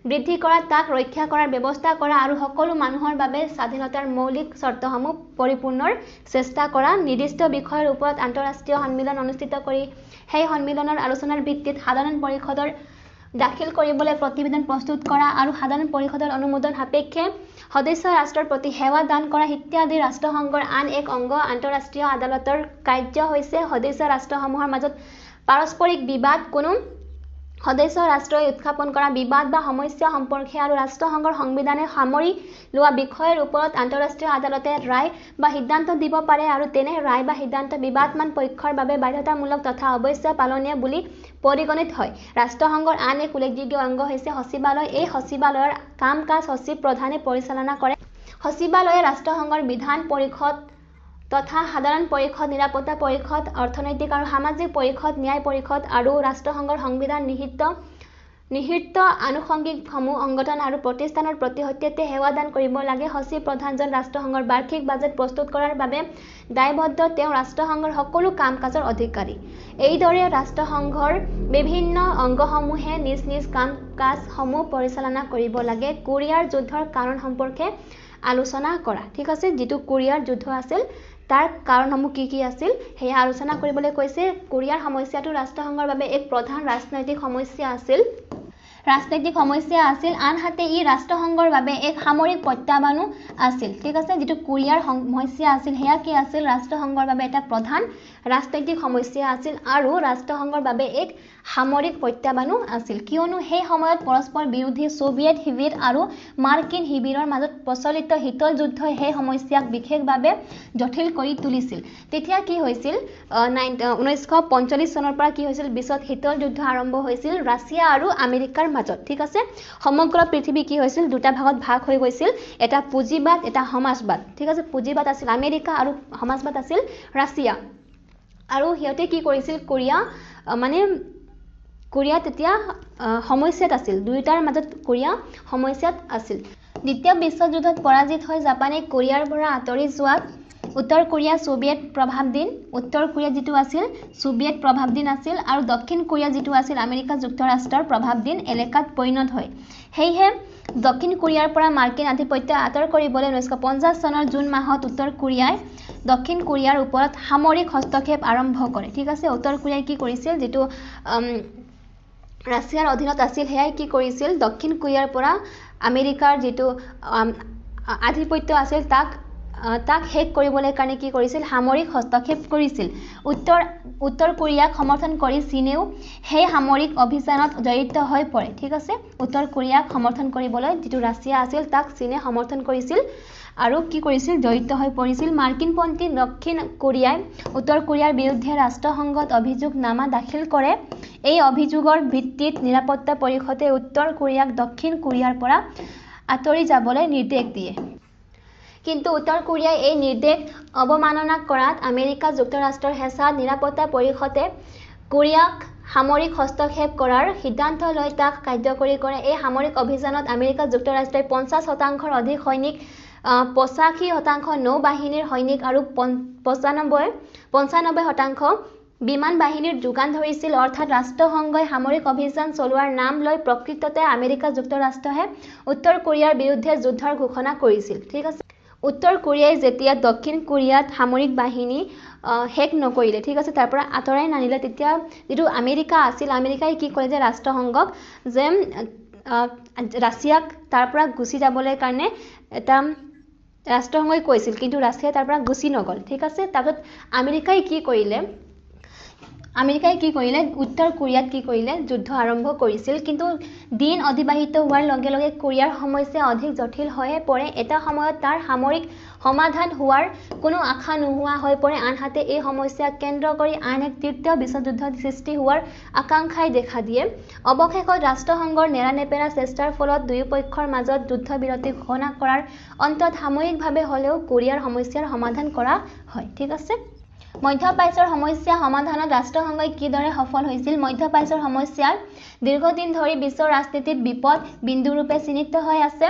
বৃদ্ধি কৰা তাক ৰক্ষা কৰাৰ ব্যৱস্থা কৰা আৰু সকলো মানুহৰ বাবে স্বাধীনতাৰ মৌলিক চৰ্তসমূহ পৰিপূৰ্ণৰ চেষ্টা কৰা নিৰ্দিষ্ট বিষয়ৰ ওপৰত আন্তঃৰাষ্ট্ৰীয় সন্মিলন অনুষ্ঠিত কৰি সেই সন্মিলনৰ আলোচনাৰ ভিত্তিত সাধাৰণ পৰিষদৰ দাখিল কৰিবলৈ প্ৰতিবেদন প্ৰস্তুত কৰা আৰু সাধাৰণ পৰিষদৰ অনুমোদন সাপেক্ষে সদস্য ৰাষ্ট্ৰৰ প্ৰতি সেৱা দান কৰা ইত্যাদি ৰাষ্ট্ৰসংঘৰ আন এক অংগ আন্তঃৰাষ্ট্ৰীয় আদালতৰ কাৰ্য হৈছে সদস্য ৰাষ্ট্ৰসমূহৰ মাজত পাৰস্পৰিক বিবাদ কোনো সদস্য ৰাষ্ট্ৰই উত্থাপন কৰা বিবাদ বা সমস্যা সম্পৰ্কে আৰু ৰাষ্ট্ৰসংঘৰ সংবিধানে সামৰি লোৱা বিষয়ৰ ওপৰত আন্তঃৰাষ্ট্ৰীয় আদালতে ৰায় বা সিদ্ধান্ত দিব পাৰে আৰু তেনে ৰায় বা সিদ্ধান্ত বিবাদমান পক্ষৰ বাবে বাধ্যতামূলক তথা অৱশ্য পালনীয় বুলি পৰিগণিত হয় ৰাষ্ট্ৰসংঘৰ আন এক উল্লেখযোগ্য অংগ হৈছে সচিবালয় এই সচিবালয়ৰ কাম-কাজ সচিব প্ৰধানে পৰিচালনা কৰে সচিবালয়ে ৰাষ্ট্ৰসংঘৰ বিধান পৰিষদ তথা সাধাৰণ পৰিষদ নিৰাপত্তা পৰিষদ অৰ্থনৈতিক আৰু সামাজিক পৰিষদ ন্যায় পৰিষদ আৰু ৰাষ্ট্ৰসংঘৰ সংবিধান নিহিত আনুষংগিক সমূহ সংগঠন আৰু প্ৰতিষ্ঠানৰ প্ৰতি সত্যতে সেৱা দান কৰিব লাগে সচিব প্ৰধানজন ৰাষ্ট্ৰসংঘৰ বাৰ্ষিক বাজেট প্ৰস্তুত কৰাৰ বাবে দায়বদ্ধ তেওঁ ৰাষ্ট্ৰসংঘৰ সকলো কাম-কাজৰ অধিকাৰী এইদৰে ৰাষ্ট্ৰসংঘৰ বিভিন্ন অংগসমূহে নিজ নিজ কাম-কাজসমূহ পৰিচালনা কৰিব লাগে কোৰিয়াৰ যুদ্ধৰ কাৰণ সম্পৰ্কে আলোচনা কৰা ঠিক আছে যেটো কোৰিয়াৰ যুদ্ধ আছিল তাৰ কাৰণসমূহ কি আছিল হেয়া আলোচনা কৰিবলৈ কৈছে কোৰিয়াৰ সমস্যাটো ৰাষ্ট্ৰসংঘৰ বাবে এক প্ৰধান ৰাজনৈতিক সমস্যা আছিল আনহাতে ই ৰাষ্ট্ৰসংঘৰ বাবে এক সামৰিক প্ৰত্যাহ্বানো আছিল ঠিক আছে যেটো কোৰিয়াৰ সমস্যা আছিল হেয়া কি আছিল ৰাষ্ট্ৰসংঘৰ বাবে এটা প্ৰধান ৰাজনৈতিক সমস্যা আছিল আৰু ৰাষ্ট্ৰসংঘৰ বাবে এক সামৰিক প্ৰত্যাহ্বানো আছিল কিয়নো সেই সময়ত পৰস্পৰ বিৰোধী সোভিয়েট শিবিৰ আৰু মাৰ্কিন শিবিৰৰ মাজত প্ৰচলিত শীতল যুদ্ধই সেই সমস্যাক বিশেষভাৱে জটিল কৰি তুলিছিল তেতিয়া কি হৈছিল 1945 চনৰ পৰা কি হৈছিল বিশ্বত শীতল যুদ্ধ আৰম্ভ হৈছিল ৰাছিয়া আৰু আমেৰিকাৰ মাজত ঠিক আছে সমগ্ৰ পৃথিৱী কি হৈছিল দুটা ভাগত ভাগ হৈ গৈছিল এটা পুঁজিবাদ এটা সমাজবাদ ঠিক আছে পুঁজিবাদ আছিল আমেৰিকা আৰু সমাজবাদ আছিল ৰাছিয়া আৰু হিয়তে কি কৰিছিল কোৰিয়া তেতিয়া সমস্যাত আছিল দুইটাৰ মাজত কোৰিয়া সমস্যাত আছিল দ্বিতীয় বিশ্বযুদ্ধত পৰাজিত হৈ জাপানে কোৰিয়াৰ পৰা আঁতৰি যোৱা উত্তৰ কোৰিয়া সোভিয়েট প্ৰভাৱধীন উত্তৰ কোৰিয়া যেটো আছিল সোভিয়েট প্ৰভাৱধীন আছিল আৰু দক্ষিণ কোৰিয়া যেটো আছিল আমেৰিকা যুক্তৰাষ্ট্ৰৰ প্ৰভাৱধীন এলেকাত পৰিণত হয় হেইহে দক্ষিণ কোৰিয়াৰ পৰা মাৰ্কিন আধিপত্য আঁতৰ কৰিবলৈ 1950 চনৰ জুন মাহত উত্তৰ কোৰিয়াই দক্ষিণ কোৰিয়াৰ ওপৰত সামৰিক হস্তক্ষেপ আৰম্ভ কৰে ঠিক আছে উত্তৰ কোৰিয়াই কি কৰিছিল যেটো ৰাছিয়াৰ অধীনত আছিল সেয়াই কি কৰিছিল দক্ষিণ কোৰিয়াৰ পৰা আমেৰিকাৰ যিটো আধিপত্য আছিল তাক শেষ কৰিবলৈ কাৰণে কি কৰিছিল সামৰিক হস্তক্ষেপ কৰিছিল উত্তৰ কোৰিয়াক সমৰ্থন কৰি চীনেও সেই সামৰিক অভিযানত জড়িত হৈ পৰে ঠিক আছে উত্তৰ কোৰিয়াক সমৰ্থন কৰিবলৈ যিটো ৰাছিয়া আছিল তাক চীনে সমৰ্থন কৰিছিল আৰু কি কৰিছিল জড়িত হৈ পৰিছিল মাৰ্কিনপন্থী দক্ষিণ কোৰিয়াই উত্তৰ কোৰিয়াৰ বিৰুদ্ধে ৰাষ্ট্ৰসংঘত অভিযোগনামা দাখিল কৰে এই অভিযোগৰ ভিত্তিত নিৰাপত্তা পৰিষদে উত্তৰ কোৰিয়াক দক্ষিণ কোৰিয়াৰ পৰা আঁতৰি যাবলৈ নিৰ্দেশ দিয়ে কিন্তু উত্তৰ কোৰিয়াই এই নিৰ্দেশ অৱমাননা কৰাত আমেৰিকা যুক্তৰাষ্ট্ৰৰ হেঁচাত নিৰাপত্তা পৰিষদে কোৰিয়াক সামৰিক হস্তক্ষেপ কৰাৰ সিদ্ধান্ত লৈ তাক কাৰ্যকৰী কৰে এই সামৰিক অভিযানত আমেৰিকা যুক্তৰাষ্ট্ৰই 50%ৰ অধিক সৈনিক 85% নৌবাহিনীৰ সৈনিক আৰু 95% বিমান বাহিনীৰ যোগান ধৰিছিল অৰ্থাৎ ৰাষ্ট্ৰসংঘই সামৰিক অভিযান চলোৱাৰ নাম লৈ প্ৰকৃততে আমেৰিকা যুক্তৰাষ্ট্ৰহে উত্তৰ কোৰিয়াৰ বিৰুদ্ধে যুদ্ধৰ ঘোষণা কৰিছিল ঠিক আছে উত্তৰ কোৰিয়াই যেতিয়া দক্ষিণ কোৰিয়াত সামৰিক বাহিনী শেষ নকৰিলে ঠিক আছে তাৰ পৰা আঁতৰাই নানিলে তেতিয়া যিটো আমেৰিকা আছিল আমেৰিকাই কি কৰে যে ৰাষ্ট্ৰসংঘক যে ৰাছিয়াক তাৰ পৰা গুচি যাবলৈ কাৰণে এটা ৰাষ্ট্ৰসংঘই কৈছিল কিন্তু ৰাছিয়া তাৰ পৰা গুচি নগল ঠিক আছে তাৰপিছত আমেৰিকাই কি কৰিলে উত্তৰ কোৰিয়াত কি কৰিলে যুদ্ধ আৰম্ভ কৰিছিল কিন্তু দিন অতিবাহিত হোৱাৰ লগে লগে কোৰিয়াৰ সমস্যা অধিক জটিল হৈ পৰে এটা সময়ত তাৰ সামৰিক সমাধান হোৱাৰ কোনো আশা নোহোৱা হৈ পৰে আনহাতে এই সমস্যা কেন্দ্ৰ কৰি আন এক তৃতীয় বিশ্বযুদ্ধ সৃষ্টি হোৱাৰ আকাংক্ষাই দেখা দিয়ে অৱশেষত ৰাষ্ট্ৰসংঘৰ নেৰানেপেৰা চেষ্টাৰ ফলত দুয়োপক্ষৰ মাজত যুদ্ধবিৰতি ঘোষণা কৰাৰ অন্তত সাময়িকভাৱে হ'লেও কোৰিয়াৰ সমস্যাৰ সমাধান কৰা হয় ঠিক আছে মধ্যপ্ৰাচ্যৰ সমস্যা সমাধানত ৰাষ্ট্ৰসংঘই কিদৰে সফল হৈছিল মধ্যপ্ৰাচ্যৰ সমস্যাৰ দীৰ্ঘদিন ধৰি বিশ্ব ৰাজনীতিত বিপদ বিন্দুৰূপে চিহ্নিত হৈ আছে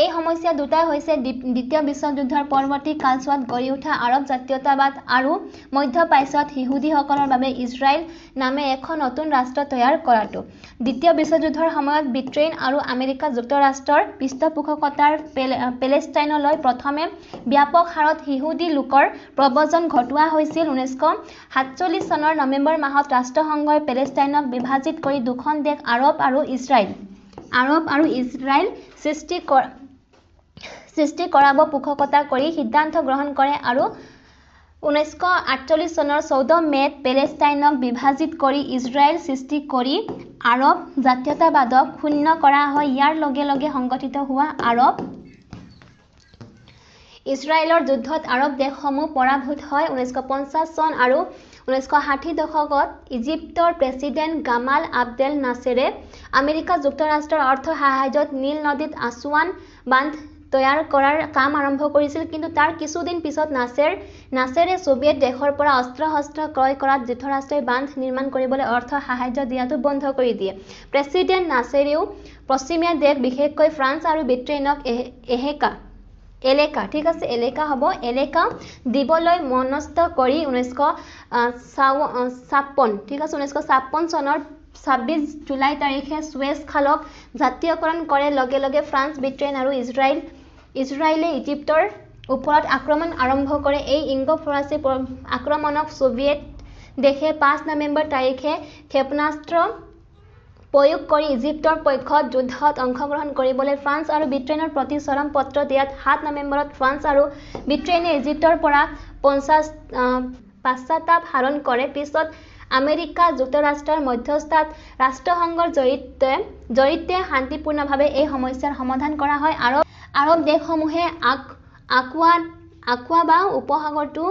এই সমস্যা দুটাই হৈছে দ্বিতীয় বিশ্বযুদ্ধৰ পৰৱৰ্তী কালছোৱাত গঢ়ি উঠা আৰৱ জাতীয়তাবাদ আৰু মধ্যপ্ৰাচ্যত ইহুদীসকলৰ বাবে ইজৰাইল নামে এখন নতুন ৰাষ্ট্ৰ তৈয়াৰ কৰাটো দ্বিতীয় বিশ্বযুদ্ধৰ সময়ত ব্ৰিটেইন আৰু আমেৰিকা যুক্তৰাষ্ট্ৰৰ পৃষ্ঠপোষকতাৰ পেলেষ্টাইনলৈ প্ৰথমে ব্যাপক হাৰত ইহুদী লোকৰ প্ৰব্ৰজন ঘটোৱা হৈছিল 1947 চনৰ নৱেম্বৰ মাহত ৰাষ্ট্ৰসংঘই পেলেষ্টাইনক বিভাজিত কৰি দুখন দেশ আৰৱ আৰু ইজৰাইল সৃষ্টি কৰাব পোষকতা কৰি সিদ্ধান্ত গ্ৰহণ কৰে আৰু 1948 চনৰ 14 মেত পেলেষ্টাইনক বিভাজিত কৰি ইজৰাইল সৃষ্টি কৰি আৰৱ জাতীয়তাবাদক শূন্য কৰা হয় ইয়াৰ লগে লগে সংগঠিত হোৱা আৰৱ ইজৰাইলৰ যুদ্ধত আৰৱ দেশসমূহ পৰাভূত হয় 1950 চন আৰু 1960 দশকত ইজিপ্তৰ প্ৰেছিডেণ্ট গামাল আব্দেল নাছেৰে আমেৰিকা যুক্তৰাষ্ট্ৰৰ অৰ্থ সাহায্যত নীল নদীত আসৱান বান্ধ তৈয়াৰ কৰাৰ কাম আৰম্ভ কৰিছিল কিন্তু তাৰ কিছুদিন পিছত নাছেৰে সোভিয়েট দেশৰ পৰা অস্ত্ৰ-শস্ত্ৰ ক্ৰয় কৰাত যুক্তৰাষ্ট্ৰই বান্ধ নিৰ্মাণ কৰিবলৈ অৰ্থ সাহায্য দিয়াটো বন্ধ কৰি দিয়ে প্ৰেছিডেণ্ট নাছেৰেও পশ্চিমীয়া দেশ বিশেষকৈ ফ্ৰান্স আৰু ব্ৰিটেইনক এলেকা ঠিক আছে এলেকা দিবলৈ মনস্থ কৰি 1956 ঠিক আছে 1956 চনৰ 26 জুলাই তাৰিখে সুৱেজ খালক জাতীয়কৰণ কৰে লগে লগে ফ্ৰান্স ব্ৰিটেইন আৰু ইজৰাইলে ইজিপ্তৰ ওপৰত আক্ৰমণ আৰম্ভ কৰে এই ইংগো-ফৰাচী আক্ৰমণক সোভিয়েট দেশে 5 নৱেম্বৰ তাৰিখে ক্ষেপণাস্ত্ৰ প্ৰয়োগ কৰি ইজিপ্তৰ পক্ষত যুদ্ধত অংশগ্ৰহণ কৰিবলৈ ফ্ৰান্স আৰু ব্ৰিটেইনৰ প্ৰতি চৰম পত্ৰ দিয়াত 7 নৱেম্বৰত ফ্ৰান্স আৰু ব্ৰিটেইনে ইজিপ্তৰ পৰা পশ্চাতাপ হৰণ কৰে পিছত আমেৰিকা যুক্তৰাষ্ট্ৰৰ মধ্যস্থতাত ৰাষ্ট্ৰসংঘৰ জৰিয়তে শান্তিপূৰ্ণভাৱে এই সমস্যাৰ সমাধান কৰা হয় আৰৱ দেশসমূহে আকুৱা উপসাগৰটো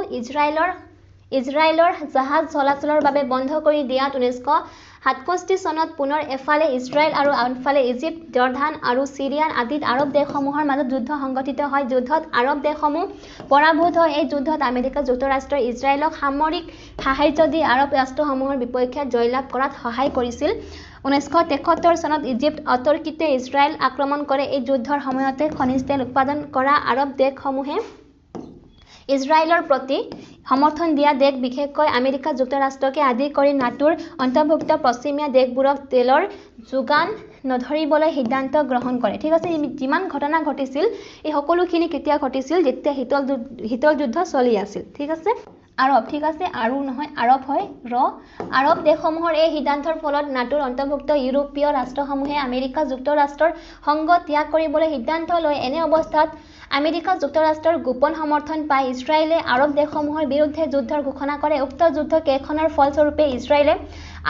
ইজৰাইলৰ জাহাজ চলাচলৰ বাবে বন্ধ কৰি দিয়াত 1967 চনত পুনৰ এফালে ইজৰাইল আৰু আনফালে ইজিপ্ত জৰ্ডান আৰু চিৰিয়ান আদিত আৰৱ দেশসমূহৰ মাজত যুদ্ধ সংঘটিত হয় যুদ্ধত আৰৱ দেশসমূহ পৰাভূত হয় এই যুদ্ধত আমেৰিকা যুক্তৰাষ্ট্ৰই ইজৰাইলক সামৰিক সাহায্য দি আৰৱ ৰাষ্ট্ৰসমূহৰ বিপক্ষে জয়লাভ কৰাত সহায় কৰিছিল 1973 চনত ইজিপ্ত অতৰ্কিতে ইজৰাইল আক্ৰমণ কৰে এই যুদ্ধৰ সময়তে খনিজ তেল উৎপাদন কৰা আৰৱ দেশসমূহে ইজৰাইলৰ প্ৰতি সমৰ্থন দিয়া দেশ বিশেষকৈ আমেৰিকা যুক্তৰাষ্ট্ৰকে আদি কৰি নাটোৰ অন্তৰ্ভুক্ত পশ্চিমীয়া দেশবোৰক তেলৰ যোগান নধৰিবলৈ সিদ্ধান্ত গ্ৰহণ কৰে ঠিক আছে যিমান ঘটনা ঘটিছিল এই সকলোখিনি কেতিয়া ঘটিছিল যেতিয়া শীতল যুদ্ধ চলি আছিল ঠিক আছে আৰব ঠিক আছে আৰু নহয় আৰব হয় আৰব দেশসমূহৰ এই সিদ্ধান্তৰ ফলত নাটোৰ অন্তৰ্ভুক্ত ইউৰোপীয় ৰাষ্ট্ৰসমূহে আমেৰিকা যুক্তৰাষ্ট্ৰৰ সংগ ত্যাগ কৰিবলৈ সিদ্ধান্ত লয় এনে অৱস্থাত আমেৰিকা যুক্তৰাষ্ট্ৰৰ গোপন সমৰ্থন পাই ইছৰাইলে আৰব দেশসমূহৰ বিৰুদ্ধে যুদ্ধৰ ঘোষণা কৰে উক্ত যুদ্ধ কেইখনৰ ফলস্বৰূপে ইছৰাইলে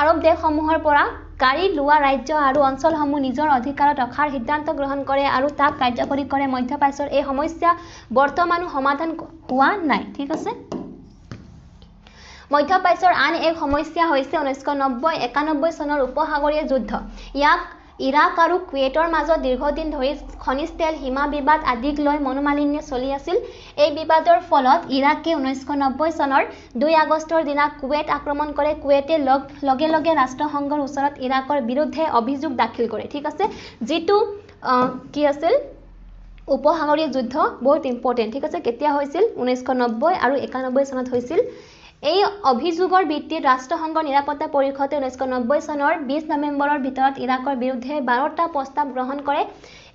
আৰব দেশসমূহৰ পৰা কাঢ়ি লোৱা ৰাজ্য আৰু অঞ্চলসমূহ নিজৰ অধিকাৰত ৰখাৰ সিদ্ধান্ত গ্ৰহণ কৰে আৰু তাক কাৰ্যকৰী কৰে মধ্যপ্ৰাচ্যৰ এই সমস্যা বৰ্তমানো সমাধান হোৱা নাই ঠিক আছে মধ্যপ্ৰাচ্যৰ আন এক সমস্যা হৈছে 1990-91 চনৰ উপসাগৰীয় যুদ্ধ ইয়াক ইৰাক আৰু কুৱেইটৰ মাজত দীৰ্ঘদিন ধৰি খনিজ তেল সীমা বিবাদ আদিক লৈ মনোমালিন্য চলি আছিল এই বিবাদৰ ফলত ইৰাকে 1990 চনৰ 2 আগষ্টৰ দিনা কুৱেইট আক্ৰমণ কৰে কুৱেইটে লগে লগে ৰাষ্ট্ৰসংঘৰ ওচৰত ইৰাকৰ বিৰুদ্ধে অভিযোগ দাখিল কৰে ঠিক আছে যেটো কি আছিল উপসাগৰীয় যুদ্ধ বহুত ইম্পৰ্টেন্ট ঠিক আছে কেতিয়া হৈছিল 1990 আৰু 91 চনত হৈছিল এই অভিযোগৰ ভিত্তিত ৰাষ্ট্ৰসংঘৰ নিৰাপত্তা পৰিষদে 1990 চনৰ 20 নৱেম্বৰৰ ভিতৰত ইৰাকৰ বিৰুদ্ধে 12টা প্ৰস্তাৱ গ্ৰহণ কৰে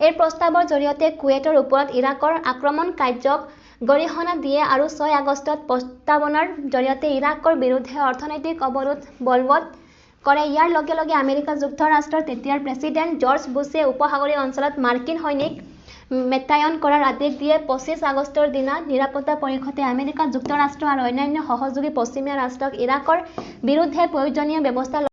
এই প্ৰস্তাৱৰ জৰিয়তে কুৱেইটৰ ওপৰত ইৰাকৰ আক্ৰমণ কাৰ্যক গৰিহণা দিয়ে আৰু 6 আগষ্টত প্ৰস্তাৱনাৰ জৰিয়তে ইৰাকৰ বিৰুদ্ধে অৰ্থনৈতিক অৱৰোধ বলবৎ কৰে ইয়াৰ লগে লগে আমেৰিকা যুক্তৰাষ্ট্ৰৰ তেতিয়াৰ প্ৰেসিডেন্ট জৰ্জ বুছে উপসাগৰীয় অঞ্চলত মাৰ্কিন সৈনিক মেটায়ন কৰাৰ আদেশ দিয়ে 25 আগষ্টৰ দিনা নিৰাপত্তা পৰিষদে আমেৰিকা যুক্তৰাষ্ট্ৰ আৰু অন্যান্য সহযোগী পশ্চিমীয়া ৰাষ্ট্ৰক ইৰাকৰ বিৰুদ্ধে প্ৰয়োজনীয় ব্যৱস্থা